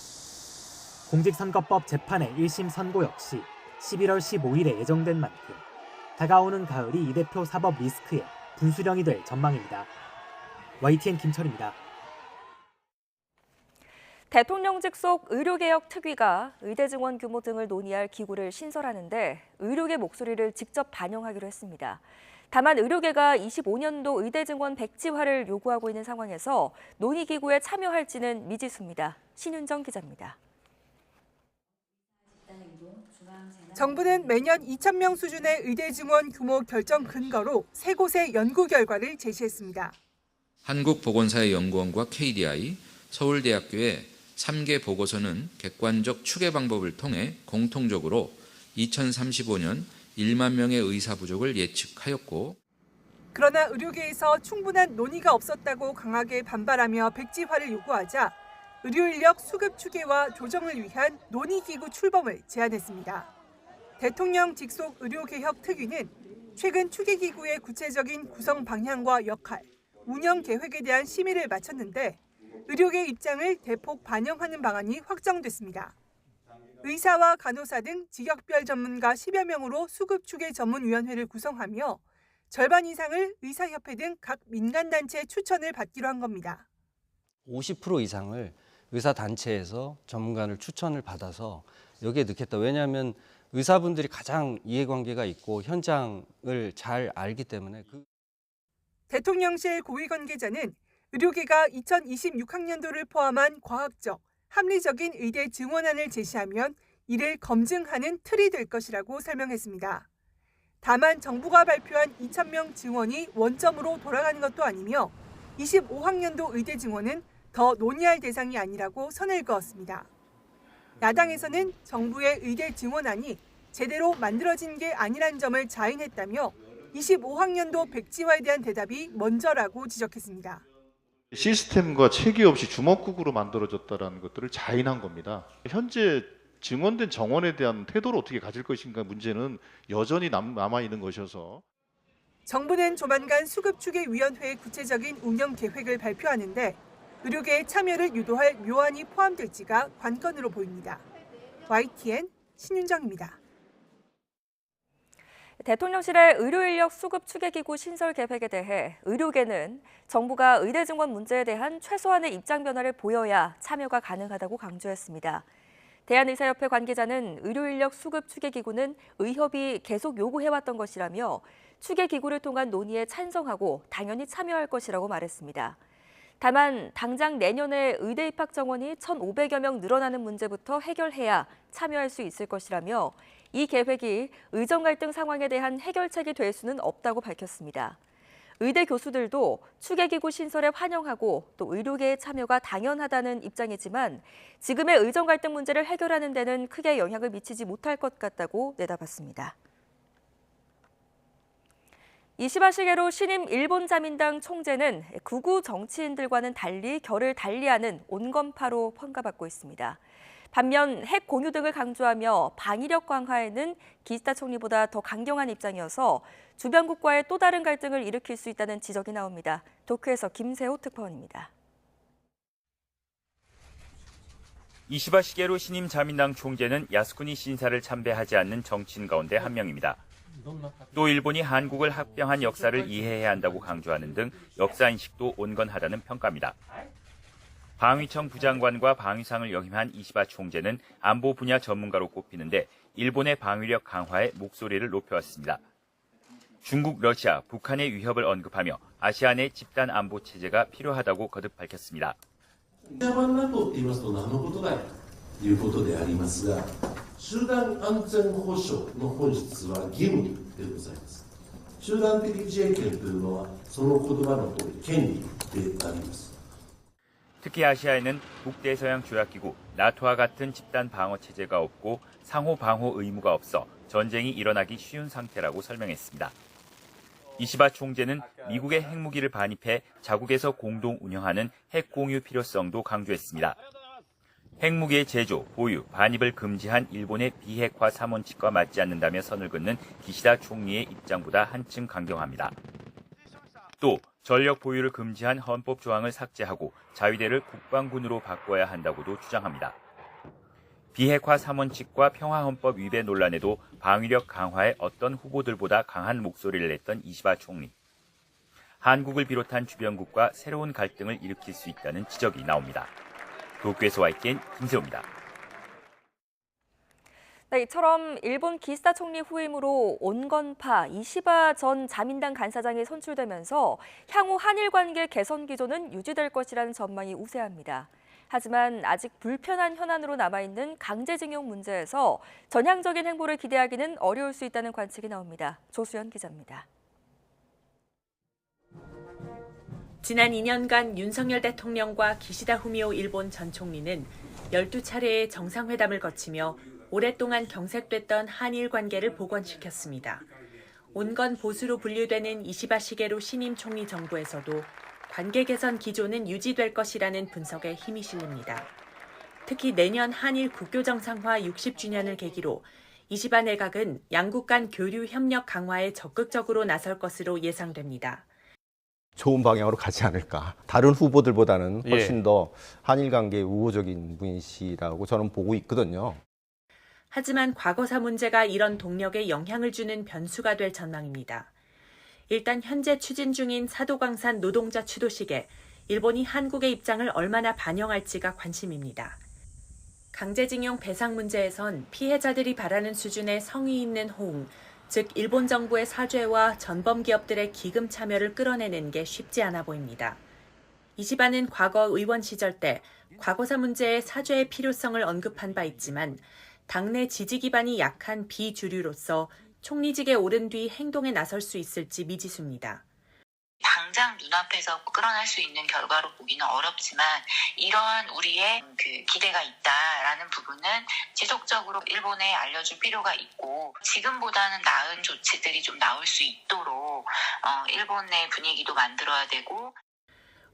공직선거법 재판의 1심 선고 역시 11월 15일에 예정된 만큼 다가오는 가을이 이 대표 사법 리스크의 분수령이 될 전망입니다. YTN 김철입니다. 대통령직 속 의료개혁 특위가 의대 증원 규모 등을 논의할 기구를 신설하는데 의료계 목소리를 직접 반영하기로 했습니다. 다만 의료계가 25년도 의대 증원 백지화를 요구하고 있는 상황에서 논의기구에 참여할지는 미지수입니다. 신윤정 기자입니다. 정부는 매년 2,000명 수준의 의대 증원 규모 결정 근거로 3곳의 연구 결과를 제시했습니다. 한국보건사회연구원과 KDI, 서울대학교의 3개 보고서는 객관적 추계 방법을 통해 공통적으로 2035년 1만 명의 의사 부족을 예측하였고, 그러나 의료계에서 충분한 논의가 없었다고 강하게 반발하며 백지화를 요구하자 의료인력 수급 추계와 조정을 위한 논의기구 출범을 제안했습니다. 대통령 직속 의료개혁 특위는 최근 추계기구의 구체적인 구성 방향과 역할, 운영 계획에 대한 심의를 마쳤는데 의료계 입장을 대폭 반영하는 방안이 확정됐습니다. 의사와 간호사 등 직역별 전문가 10여 명으로 수급추계 전문위원회를 구성하며 절반 이상을 의사협회 등 각 민간단체 추천을 받기로 한 겁니다. 50% 이상을 의사단체에서 전문가를 추천을 받아서 여기에 넣겠다. 왜냐하면 의사분들이 가장 이해관계가 있고 현장을 잘 알기 때문에. 대통령실 고위 관계자는 의료계가 2026학년도를 포함한 과학적, 합리적인 의대 증원안을 제시하면 이를 검증하는 틀이 될 것이라고 설명했습니다. 다만 정부가 발표한 2,000명 증원이 원점으로 돌아가는 것도 아니며 25학년도 의대 증원은 더 논의할 대상이 아니라고 선을 그었습니다. 야당에서는 정부의 의대 증원안이 제대로 만들어진 게 아니란 점을 자인했다며 25학년도 백지화에 대한 대답이 먼저라고 지적했습니다. 시스템과 체계 없이 주먹국으로 만들어졌다는 것들을 자인한 겁니다. 현재 증원된 정원에 대한 태도를 어떻게 가질 것인가 문제는 여전히 남아있는 것이어서. 정부는 조만간 수급추계위원회의 구체적인 운영 계획을 발표하는데 의료계의 참여를 유도할 묘안이 포함될지가 관건으로 보입니다. YTN 신윤정입니다. 대통령실의 의료인력 수급 추계기구 신설 계획에 대해 의료계는 정부가 의대 증원 문제에 대한 최소한의 입장 변화를 보여야 참여가 가능하다고 강조했습니다. 대한의사협회 관계자는 의료인력 수급 추계기구는 의협이 계속 요구해왔던 것이라며 추계기구를 통한 논의에 찬성하고 당연히 참여할 것이라고 말했습니다. 다만 당장 내년에 의대 입학 정원이 1,500여 명 늘어나는 문제부터 해결해야 참여할 수 있을 것이라며 이 계획이 의정 갈등 상황에 대한 해결책이 될 수는 없다고 밝혔습니다. 의대 교수들도 추계기구 신설에 환영하고 또 의료계의 참여가 당연하다는 입장이지만 지금의 의정 갈등 문제를 해결하는 데는 크게 영향을 미치지 못할 것 같다고 내다봤습니다. 이시바 시게로 신임 일본 자민당 총재는 극우 정치인들과는 달리 결을 달리하는 온건파로 평가받고 있습니다. 반면 핵 공유 등을 강조하며 방위력 강화에는 기시다 총리보다 더 강경한 입장이어서 주변국과의 또 다른 갈등을 일으킬 수 있다는 지적이 나옵니다. 도쿄에서 김세호 특파원입니다. 이시바 시게로 신임 자민당 총재는 야스쿠니 신사를 참배하지 않는 정치인 가운데 한 명입니다. 또 일본이 한국을 합병한 역사를 이해해야 한다고 강조하는 등 역사인식도 온건하다는 평가입니다. 방위청 부장관과 방위상을 역임한 이시바 총재는 안보 분야 전문가로 꼽히는데 일본의 방위력 강화에 목소리를 높여왔습니다. 중국, 러시아, 북한의 위협을 언급하며 아시아 내 집단 안보 체제가 필요하다고 거듭 밝혔습니다. 集団安全保障の本質は義務でございます。集団的自衛権というのはその言葉の通り権利であります。 특히 아시아에는 북대서양 조약기구 나토와 같은 집단 방어 체제가 없고 상호 방호 의무가 없어 전쟁이 일어나기 쉬운 상태라고 설명했습니다. 이시바 총재는 미국의 핵무기를 반입해 자국에서 공동 운영하는 핵 공유 필요성도 강조했습니다. 핵무기의 제조, 보유, 반입을 금지한 일본의 비핵화 3원칙과 맞지 않는다며 선을 긋는 기시다 총리의 입장보다 한층 강경합니다. 또 전력 보유를 금지한 헌법 조항을 삭제하고 자위대를 국방군으로 바꿔야 한다고도 주장합니다. 비핵화 3원칙과 평화헌법 위배 논란에도 방위력 강화에 어떤 후보들보다 강한 목소리를 냈던 이시바 총리. 한국을 비롯한 주변국과 새로운 갈등을 일으킬 수 있다는 지적이 나옵니다. 도쿄에서 YTN 김세호입니다. 네, 이처럼 일본 기시다 총리 후임으로 온건파 이시바 전 자민당 간사장이 선출되면서 향후 한일 관계 개선 기조는 유지될 것이라는 전망이 우세합니다. 하지만 아직 불편한 현안으로 남아있는 강제징용 문제에서 전향적인 행보를 기대하기는 어려울 수 있다는 관측이 나옵니다. 조수연 기자입니다. 지난 2년간 윤석열 대통령과 기시다 후미오 일본 전 총리는 12차례의 정상회담을 거치며 오랫동안 경색됐던 한일 관계를 복원시켰습니다. 온건 보수로 분류되는 이시바 시게루 신임 총리 정부에서도 관계 개선 기조는 유지될 것이라는 분석에 힘이 실립니다. 특히 내년 한일 국교 정상화 60주년을 계기로 이시바 내각은 양국 간 교류 협력 강화에 적극적으로 나설 것으로 예상됩니다. 좋은 방향으로 가지 않을까. 다른 후보들보다는 훨씬 더 한일 관계에 우호적인 분이시라고 저는 보고 있거든요. 하지만 과거사 문제가 이런 동력에 영향을 주는 변수가 될 전망입니다. 일단 현재 추진 중인 사도광산 노동자 추도식에 일본이 한국의 입장을 얼마나 반영할지가 관심입니다. 강제징용 배상 문제에선 피해자들이 바라는 수준의 성의 있는 호응, 즉 일본 정부의 사죄와 전범 기업들의 기금 참여를 끌어내는 게 쉽지 않아 보입니다. 이시바는 과거 의원 시절 때 과거사 문제의 사죄의 필요성을 언급한 바 있지만 당내 지지 기반이 약한 비주류로서 총리직에 오른 뒤 행동에 나설 수 있을지 미지수입니다. 당장 눈앞에서 끌어낼 수 있는 결과로 보기는 어렵지만 이러한 우리의 기대가 있다라는 부분은 지속적으로 일본에 알려줄 필요가 있고 지금보다는 나은 조치들이 좀 나올 수 있도록 일본 내 분위기도 만들어야 되고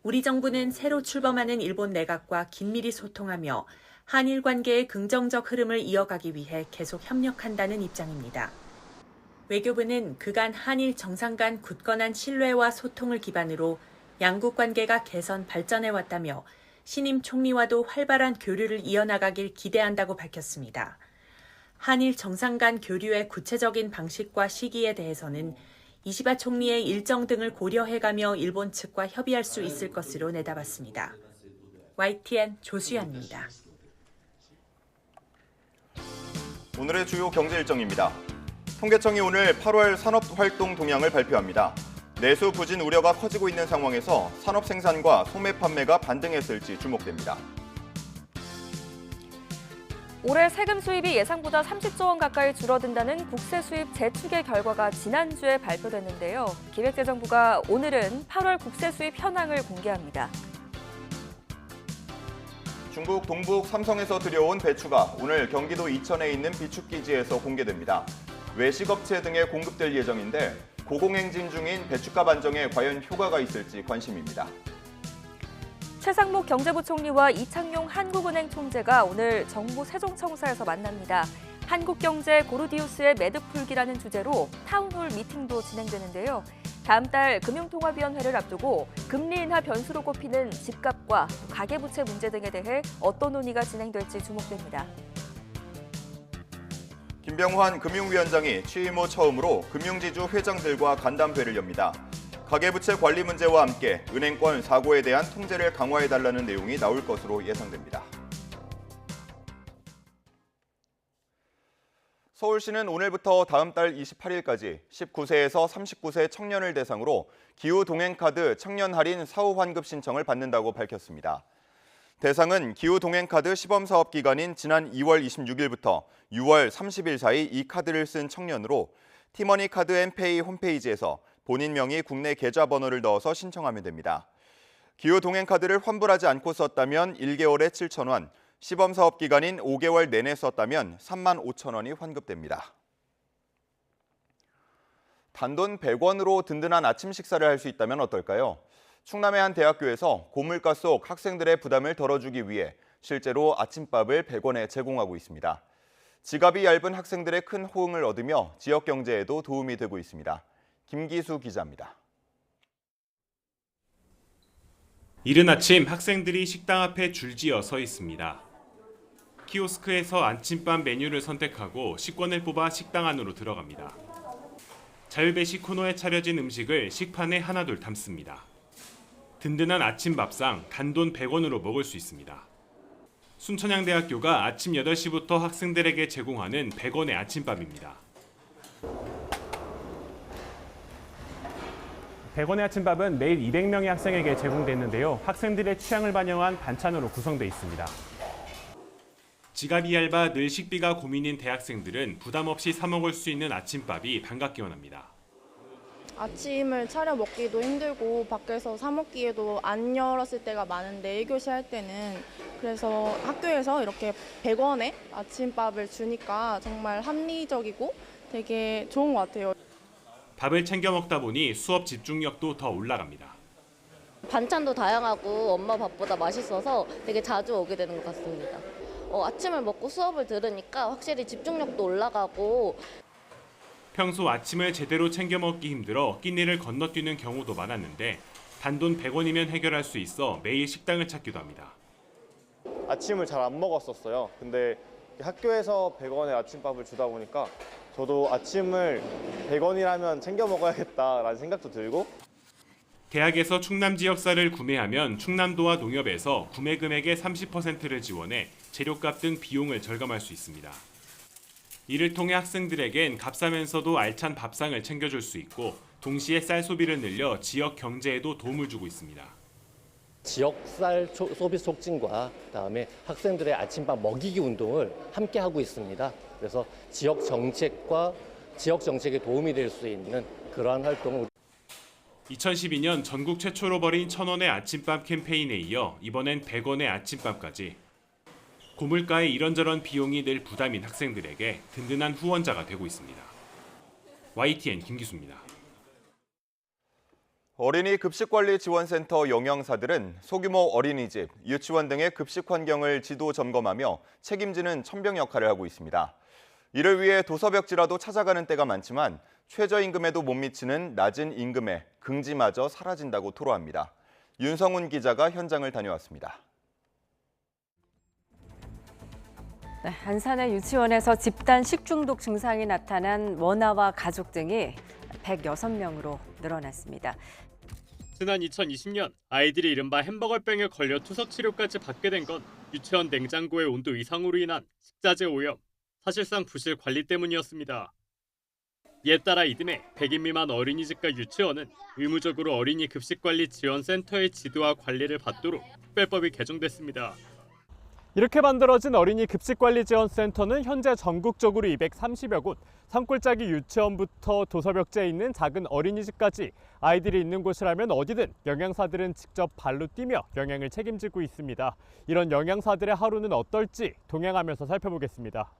우리 정부는 새로 출범하는 일본 내각과 긴밀히 소통하며 한일 관계의 긍정적 흐름을 이어가기 위해 계속 협력한다는 입장입니다. 외교부는 그간 한일 정상 간 굳건한 신뢰와 소통을 기반으로 양국 관계가 개선 발전해왔다며 신임 총리와도 활발한 교류를 이어나가길 기대한다고 밝혔습니다. 한일 정상 간 교류의 구체적인 방식과 시기에 대해서는 이시바 총리의 일정 등을 고려해가며 일본 측과 협의할 수 있을 것으로 내다봤습니다. YTN 조수연입니다. 오늘의 주요 경제 일정입니다. 통계청이 오늘 8월 산업활동 동향을 발표합니다. 내수 부진 우려가 커지고 있는 상황에서 산업 생산과 소매 판매가 반등했을지 주목됩니다. 올해 세금 수입이 예상보다 30조 원 가까이 줄어든다는 국세 수입 재추계 결과가 지난주에 발표됐는데요. 기획재정부가 오늘은 8월 국세 수입 현황을 공개합니다. 중국 동북 삼성에서 들여온 배추가 오늘 경기도 이천에 있는 비축기지에서 공개됩니다. 외식업체 등에 공급될 예정인데 고공행진 중인 배춧값 안정에 과연 효과가 있을지 관심입니다. 최상목 경제부총리와 이창용 한국은행 총재가 오늘 정부 세종청사에서 만납니다. 한국경제 고르디우스의 매듭 풀기라는 주제로 타운홀 미팅도 진행되는데요. 다음 달 금융통화위원회를 앞두고 금리 인하 변수로 꼽히는 집값과 가계부채 문제 등에 대해 어떤 논의가 진행될지 주목됩니다. 김병환 금융위원장이 취임 후 처음으로 금융지주 회장들과 간담회를 엽니다. 가계부채 관리 문제와 함께 은행권 사고에 대한 통제를 강화해달라는 내용이 나올 것으로 예상됩니다. 서울시는 오늘부터 다음 달 28일까지 19세에서 39세 청년을 대상으로 기후동행카드 청년 할인 사후 환급 신청을 받는다고 밝혔습니다. 대상은 기후동행카드 시범사업 기간인 지난 2월 26일부터 6월 30일 사이 이 카드를 쓴 청년으로 티머니 카드 앤 페이 홈페이지에서 본인 명의 국내 계좌번호를 넣어서 신청하면 됩니다. 기후 동행 카드를 환불하지 않고 썼다면 1개월에 7,000원, 시범 사업 기간인 5개월 내내 썼다면 35,000원이 환급됩니다. 단돈 100원으로 든든한 아침 식사를 할 수 있다면 어떨까요? 충남의 한 대학교에서 고물가 속 학생들의 부담을 덜어주기 위해 실제로 아침밥을 100원에 제공하고 있습니다. 지갑이 얇은 학생들의 큰 호응을 얻으며 지역 경제에도 도움이 되고 있습니다. 김기수 기자입니다. 이른 아침 학생들이 식당 앞에 줄지어 서 있습니다. 키오스크에서 아침밥 메뉴를 선택하고 식권을 뽑아 식당 안으로 들어갑니다. 자유배식 코너에 차려진 음식을 식판에 하나둘 담습니다. 든든한 아침 밥상 단돈 100원으로 먹을 수 있습니다. 순천향대학교가 아침 8시부터 학생들에게 제공하는 100원의 아침밥입니다. 100원의 아침밥은 매일 200명의 학생에게 제공됐는데요. 학생들의 취향을 반영한 반찬으로 구성돼 있습니다. 지갑이 얇아 늘 식비가 고민인 대학생들은 부담 없이 사 먹을 수 있는 아침밥이 반갑게 원합니다. 아침을 차려 먹기도 힘들고 밖에서 사 먹기에도 안 열었을 때가 많은데 1교시 할 때는 그래서 학교에서 이렇게 100원에 아침밥을 주니까 정말 합리적이고 되게 좋은 것 같아요. 밥을 챙겨 먹다 보니 수업 집중력도 더 올라갑니다. 반찬도 다양하고 엄마 밥보다 맛있어서 되게 자주 오게 되는 것 같습니다. 아침을 먹고 수업을 들으니까 확실히 집중력도 올라가고 평소 아침을 제대로 챙겨 먹기 힘들어 끼니를 건너뛰는 경우도 많았는데 단돈 100원이면 해결할 수 있어 매일 식당을 찾기도 합니다. 아침을 잘 안 먹었었어요. 근데 학교에서 100원의 아침밥을 주다 보니까 저도 아침을 100원이라면 챙겨 먹어야겠다라는 생각도 들고 대학에서 충남 지역사를 구매하면 충남도와 농협에서 구매 금액의 30%를 지원해 재료값 등 비용을 절감할 수 있습니다. 이를 통해 학생들에겐 값싸면서도 알찬 밥상을 챙겨줄 수 있고 동시에 쌀 소비를 늘려 지역 경제에도 도움을 주고 있습니다. 지역 쌀 소비 촉진과 그다음에 학생들의 아침밥 먹이기 운동을 함께 하고 있습니다. 그래서 지역 정책에 도움이 될 수 있는 그러한 활동을 2012년 전국 최초로 벌인 1,000원의 아침밥 캠페인에 이어 이번엔 100원의 아침밥까지 고물가에 이런저런 비용이 늘 부담인 학생들에게 든든한 후원자가 되고 있습니다. YTN 김기수입니다. 어린이 급식관리지원센터 영양사들은 소규모 어린이집, 유치원 등의 급식 환경을 지도 점검하며 책임지는 천병 역할을 하고 있습니다. 이를 위해 도서벽지라도 찾아가는 때가 많지만 최저임금에도 못 미치는 낮은 임금에 긍지마저 사라진다고 토로합니다. 윤성훈 기자가 현장을 다녀왔습니다. 네, 안산의 유치원에서 집단 식중독 증상이 나타난 원아와 가족 등이 106명으로 늘어났습니다. 지난 2020년 아이들이 이른바 햄버거병에 걸려 투석 치료까지 받게 된 건 유치원 냉장고의 온도 이상으로 인한 식자재 오염, 사실상 부실 관리 때문이었습니다. 이에 따라 이듬해 100인 미만 어린이집과 유치원은 의무적으로 어린이 급식관리지원센터의 지도와 관리를 받도록 특별법이 개정됐습니다. 이렇게 만들어진 어린이 급식관리지원센터는 현재 전국적으로 230여 곳, 산골짜기 유치원부터 도서벽지에 있는 작은 어린이집까지 아이들이 있는 곳이라면 어디든 영양사들은 직접 발로 뛰며 영양을 책임지고 있습니다. 이런 영양사들의 하루는 어떨지 동행하면서 살펴보겠습니다.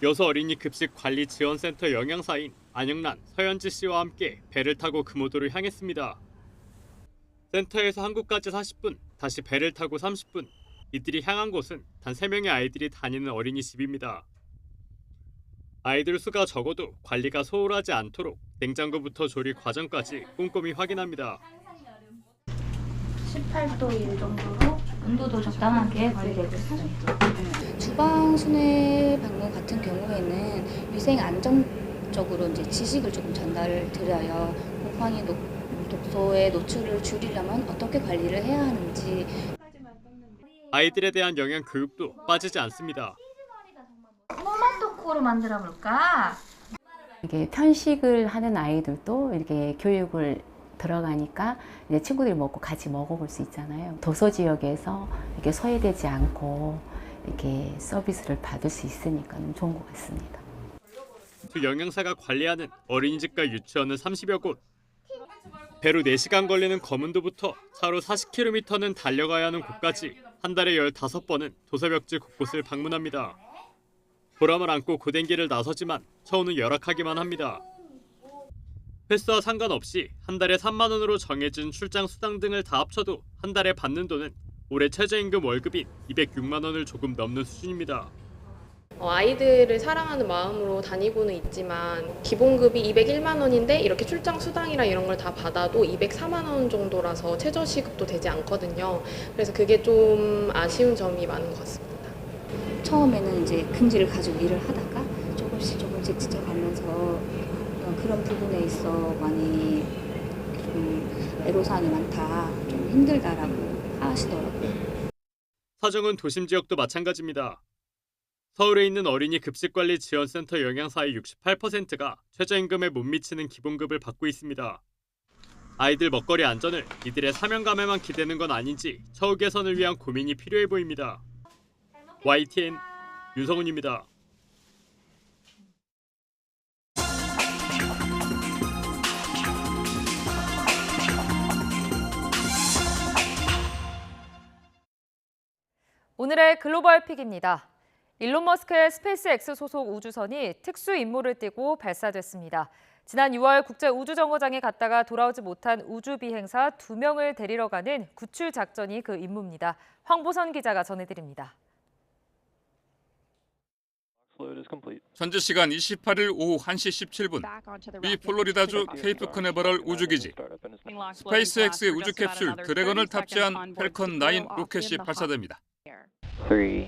여서 어린이 급식관리지원센터 영양사인 안영란, 서현지 씨와 함께 배를 타고 금오도를 향했습니다. 센터에서 한국까지 40분, 다시 배를 타고 30분. 이들이 향한 곳은 단 3명의 아이들이 다니는 어린이집입니다. 아이들 수가 적어도 관리가 소홀하지 않도록 냉장고부터 조리 과정까지 꼼꼼히 확인합니다. 18도 정도로 온도도 적당하게 관리되고 있습니다. 주방 순회 방문 같은 경우에는 위생 안정적으로 이제 지식을 조금 전달을 드려요. 곰팡이 독소의 노출을 줄이려면 어떻게 관리를 해야 하는지. 아이들에 대한 영양 교육도 빠지지 않습니다. 토마토코로 만들어 볼까? 이게 편식을 하는 아이들도 이렇게 교육을 들어가니까 이제 친구들이 먹고 같이 먹어볼 수 있잖아요. 도서 지역에서 이렇게 소외되지 않고 이렇게 서비스를 받을 수 있으니까 좋은 것 같습니다. 두 영양사가 관리하는 어린이집과 유치원은 30여 곳. 배로 4시간 걸리는 거문도부터 차로 40km는 달려가야 하는 곳까지 한 달에 15번은 도서벽지 곳곳을 방문합니다. 보람을 안고 고된길을 나서지만 처우는 열악하기만 합니다. 횟수와 상관없이 한 달에 3만 원으로 정해진 출장 수당 등을 다 합쳐도 한 달에 받는 돈은 올해 최저임금 월급인 206만 원을 조금 넘는 수준입니다. 아이들을 사랑하는 마음으로 다니고는 있지만 기본급이 201만 원인데 이렇게 출장 수당이랑 이런 걸 다 받아도 204만 원 정도라서 최저시급도 되지 않거든요. 그래서 그게 좀 아쉬운 점이 많은 것 같습니다. 처음에는 이제 긍지를 가지고 일을 하다가 조금씩 지쳐가면서 그런 부분에 있어 많이 좀 애로사항이 많다, 좀 힘들다라고 하시더라고요. 사정은 도심 지역도 마찬가지입니다. 서울에 있는 어린이 급식관리지원센터 영양사의 68%가 최저임금에 못 미치는 기본급을 받고 있습니다. 아이들 먹거리 안전을 이들의 사명감에만 기대는 건 아닌지 처우 개선을 위한 고민이 필요해 보입니다. YTN 윤성훈입니다. 오늘의 글로벌 픽입니다. 일론 머스크의 스페이스X 소속 우주선이 특수 임무를 띠고 발사됐습니다. 지난 6월 국제우주정거장에 갔다가 돌아오지 못한 우주 비행사 2명을 데리러 가는 구출 작전이 그 임무입니다. 황보선 기자가 전해드립니다. 현지 시간 28일 오후 1시 17분, 미 플로리다주 케이프 커네버럴 우주기지, 스페이스X의 우주 캡슐 드래건을 탑재한 펠컨 9 로켓이 발사됩니다. 3, 2,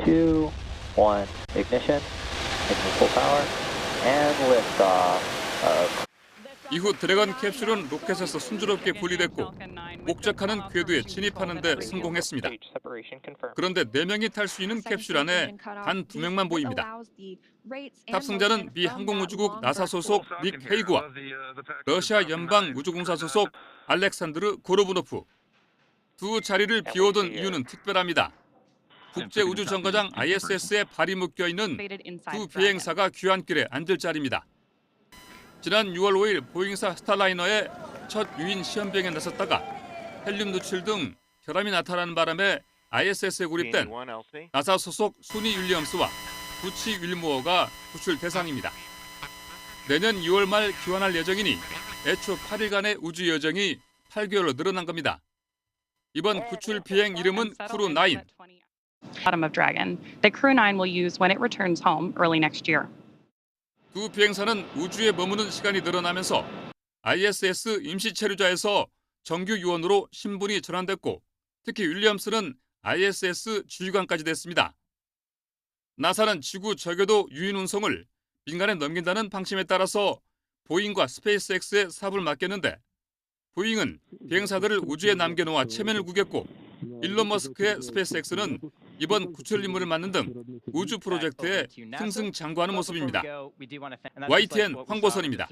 1, ignition, full power, and lift off. 이후 드래건 캡슐은 로켓에서 순조롭게 분리됐고 목적하는 궤도에 진입하는 데 성공했습니다. 그런데 4명이 탈 수 있는 캡슐 안에 단 2명만 보입니다. 탑승자는 미 항공우주국 나사 소속 닉 헤이그와 러시아 연방우주공사 소속 알렉산드르 고로브노프. 두 자리를 비워둔 이유는 특별합니다. 국제우주정거장 ISS에 발이 묶여있는 두 비행사가 귀환길에 앉을 자리입니다. 지난 6월 5일 보잉사 스타라이너의 첫 유인 시험비행에 나섰다가 헬륨 누출 등 결함이 나타나는 바람에 ISS에 고립된 나사 소속 소니 윌리엄스와 부치 윌모어가 구출 대상입니다. 내년 2월 말 귀환할 예정이니 애초 8일간의 우주 여정이 8개월로 늘어난 겁니다. 이번 구출 비행 이름은 크루 9. Bottom of Dragon that Crew 9 will use when it returns home early next year. 두 비행사는 우주에 머무는 시간이 늘어나면서 ISS 임시 체류자에서 정규 요원으로 신분이 전환됐고 특히 윌리엄스는 ISS 지휘관까지 됐습니다. 나사는 지구 저궤도 유인 운송을 민간에 넘긴다는 방침에 따라서 보잉과 스페이스X에 사업을 맡겼는데 보잉은 비행사들을 우주에 남겨놓아 체면을 구겼고 일론 머스크의 스페이스X는 이번 구출 임무를 맡는 등 우주 프로젝트에 승승장구하는 모습입니다. YTN 황보선입니다.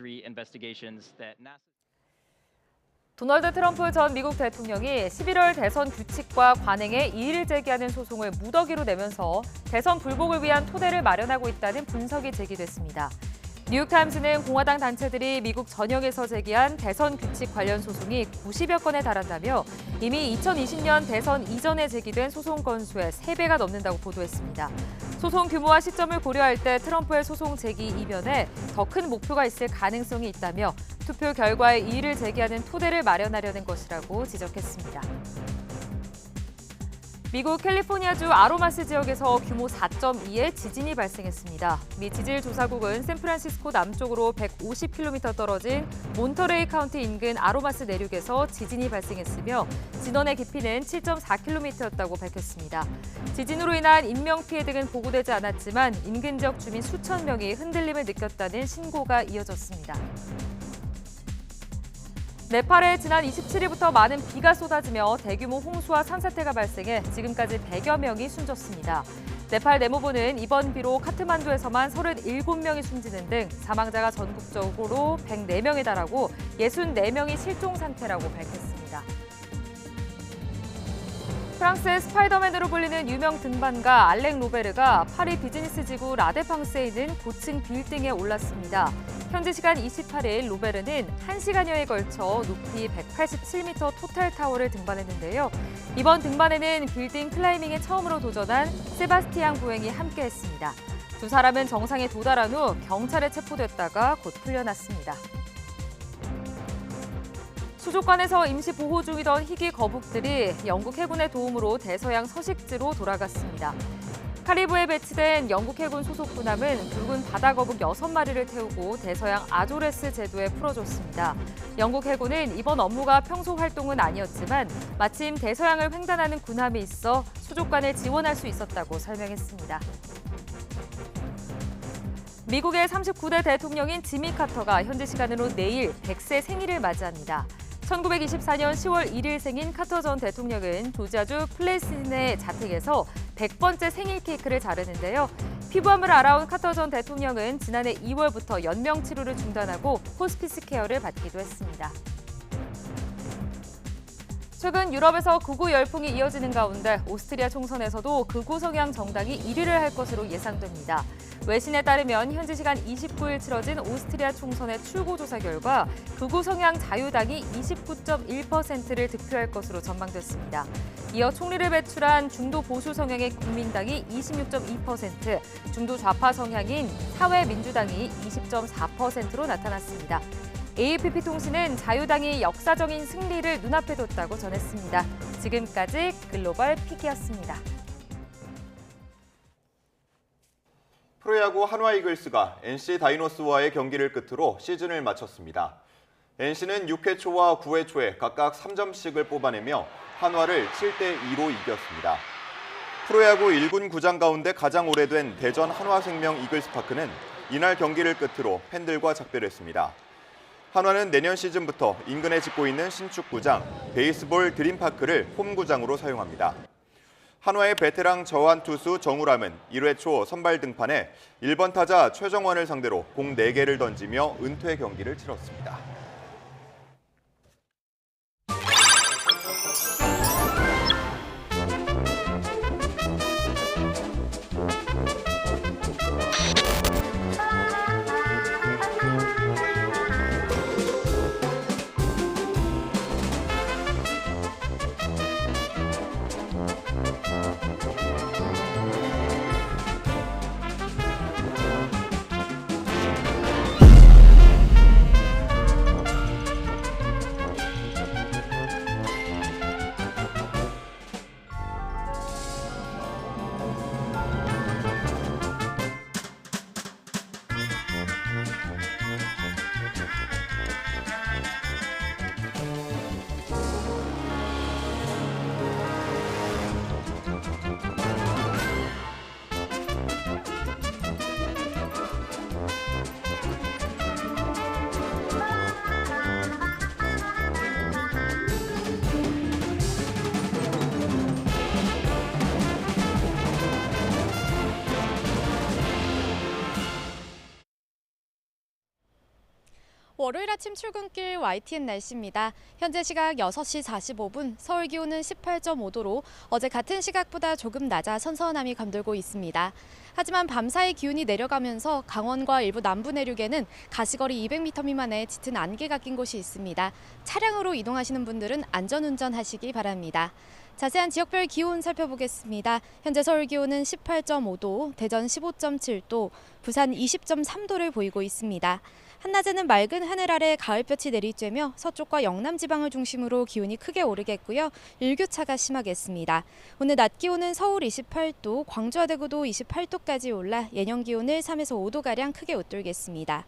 도널드 트럼프 전 미국 대통령이 11월 대선 규칙과 관행에 이의를 제기하는 소송을 무더기로 내면서 대선 불복을 위한 토대를 마련하고 있다는 분석이 제기됐습니다. 뉴욕타임스는 공화당 단체들이 미국 전역에서 제기한 대선 규칙 관련 소송이 90여 건에 달한다며 이미 2020년 대선 이전에 제기된 소송 건수의 3배가 넘는다고 보도했습니다. 소송 규모와 시점을 고려할 때 트럼프의 소송 제기 이변에 더 큰 목표가 있을 가능성이 있다며 투표 결과에 이의를 제기하는 토대를 마련하려는 것이라고 지적했습니다. 미국 캘리포니아주 아로마스 지역에서 규모 4.2의 지진이 발생했습니다. 미 지질조사국은 샌프란시스코 남쪽으로 150km 떨어진 몬터레이 카운티 인근 아로마스 내륙에서 지진이 발생했으며 진원의 깊이는 7.4km였다고 밝혔습니다. 지진으로 인한 인명피해 등은 보고되지 않았지만 인근 지역 주민 수천 명이 흔들림을 느꼈다는 신고가 이어졌습니다. 네팔에 지난 27일부터 많은 비가 쏟아지며 대규모 홍수와 산사태가 발생해 지금까지 100여 명이 숨졌습니다. 네팔 내무부는 이번 비로 카트만두에서만 37명이 숨지는 등 사망자가 전국적으로 104명에 달하고 64명이 실종 상태라고 밝혔습니다. 프랑스의 스파이더맨으로 불리는 유명 등반가 알랭 로베르가 파리 비즈니스 지구 라데팡스에 있는 고층 빌딩에 올랐습니다. 현지 시간 28일 로베르는 1시간여에 걸쳐 높이 187m 토탈 타워를 등반했는데요. 이번 등반에는 빌딩 클라이밍에 처음으로 도전한 세바스티앙 부행이 함께했습니다. 두 사람은 정상에 도달한 후 경찰에 체포됐다가 곧 풀려났습니다. 수족관에서 임시 보호 중이던 희귀 거북들이 영국 해군의 도움으로 대서양 서식지로 돌아갔습니다. 카리브에 배치된 영국 해군 소속 군함은 붉은 바다거북 6마리를 태우고 대서양 아조레스 제도에 풀어줬습니다. 영국 해군은 이번 업무가 평소 활동은 아니었지만 마침 대서양을 횡단하는 군함이 있어 수족관을 지원할 수 있었다고 설명했습니다. 미국의 39대 대통령인 지미 카터가 현지 시간으로 내일 100세 생일을 맞이합니다. 1924년 10월 1일 생인 카터 전 대통령은 조지아주 플레이슨의 자택에서 100번째 생일 케이크를 자르는데요. 피부암을 앓아온 카터 전 대통령은 지난해 2월부터 연명 치료를 중단하고 호스피스 케어를 받기도 했습니다. 최근 유럽에서 극우 열풍이 이어지는 가운데 오스트리아 총선에서도 극우 성향 정당이 1위를 할 것으로 예상됩니다. 외신에 따르면 현지 시간 29일 치러진 오스트리아 총선의 출구조사 결과 극우 성향 자유당이 29.1%를 득표할 것으로 전망됐습니다. 이어 총리를 배출한 중도 보수 성향의 국민당이 26.2%, 중도 좌파 성향인 사회민주당이 20.4%로 나타났습니다. AFP-통신은 자유당이 역사적인 승리를 눈앞에 뒀다고 전했습니다. 지금까지 글로벌 픽이었습니다. 프로야구 한화 이글스가 NC 다이노스와의 경기를 끝으로 시즌을 마쳤습니다. NC는 6회 초와 9회 초에 각각 3점씩을 뽑아내며 한화를 7대2로 이겼습니다. 프로야구 1군 구장 가운데 가장 오래된 대전 한화생명 이글스파크는 이날 경기를 끝으로 팬들과 작별했습니다. 한화는 내년 시즌부터 인근에 짓고 있는 신축 구장 베이스볼 드림파크를 홈구장으로 사용합니다. 한화의 베테랑 저한 투수 정우람은 1회 초 선발 등판에 1번 타자 최정원을 상대로 공 4개를 던지며 은퇴 경기를 치렀습니다. 월요일 아침 출근길 YTN 날씨입니다. 현재 시각 6시 45분, 서울 기온은 18.5도로 어제 같은 시각보다 조금 낮아 선선함이 감돌고 있습니다. 하지만 밤사이 기온이 내려가면서 강원과 일부 남부 내륙에는 가시거리 200m 미만의 짙은 안개가 낀 곳이 있습니다. 차량으로 이동하시는 분들은 안전운전 하시기 바랍니다. 자세한 지역별 기온 살펴보겠습니다. 현재 서울 기온은 18.5도, 대전 15.7도, 부산 20.3도를 보이고 있습니다. 한낮에는 맑은 하늘 아래 가을볕이 내리쬐며 서쪽과 영남 지방을 중심으로 기온이 크게 오르겠고요. 일교차가 심하겠습니다. 오늘 낮 기온은 서울 28도, 광주와 대구도 28도까지 올라 예년 기온을 3에서 5도가량 크게 웃돌겠습니다.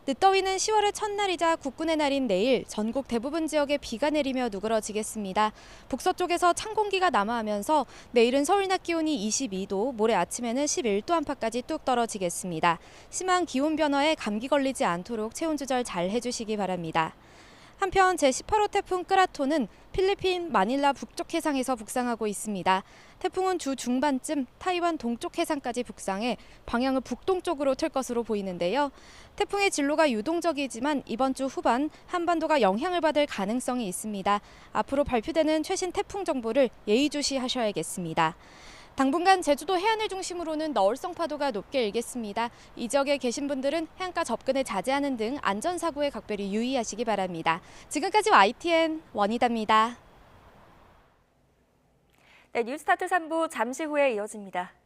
늦더위는 10월의 첫날이자 국군의 날인 내일 전국 대부분 지역에 비가 내리며 누그러지겠습니다. 북서쪽에서 찬 공기가 남하하면서 내일은 서울 낮 기온이 22도, 모레 아침에는 11도 안팎까지 뚝 떨어지겠습니다. 심한 기온 변화에 감기 걸리지 않도록 체온 조절 잘 해주시기 바랍니다. 한편 제18호 태풍 끄라토는 필리핀 마닐라 북쪽 해상에서 북상하고 있습니다. 태풍은 주 중반쯤 타이완 동쪽 해상까지 북상해 방향을 북동쪽으로 틀 것으로 보이는데요. 태풍의 진로가 유동적이지만 이번 주 후반 한반도가 영향을 받을 가능성이 있습니다. 앞으로 발표되는 최신 태풍 정보를 예의주시하셔야겠습니다. 당분간 제주도 해안을 중심으로는 너울성 파도가 높게 일겠습니다. 이 지역에 계신 분들은 해안가 접근에 자제하는 등 안전사고에 각별히 유의하시기 바랍니다. 지금까지 YTN 원희다입니다. 네, 뉴스타트 3부 잠시 후에 이어집니다.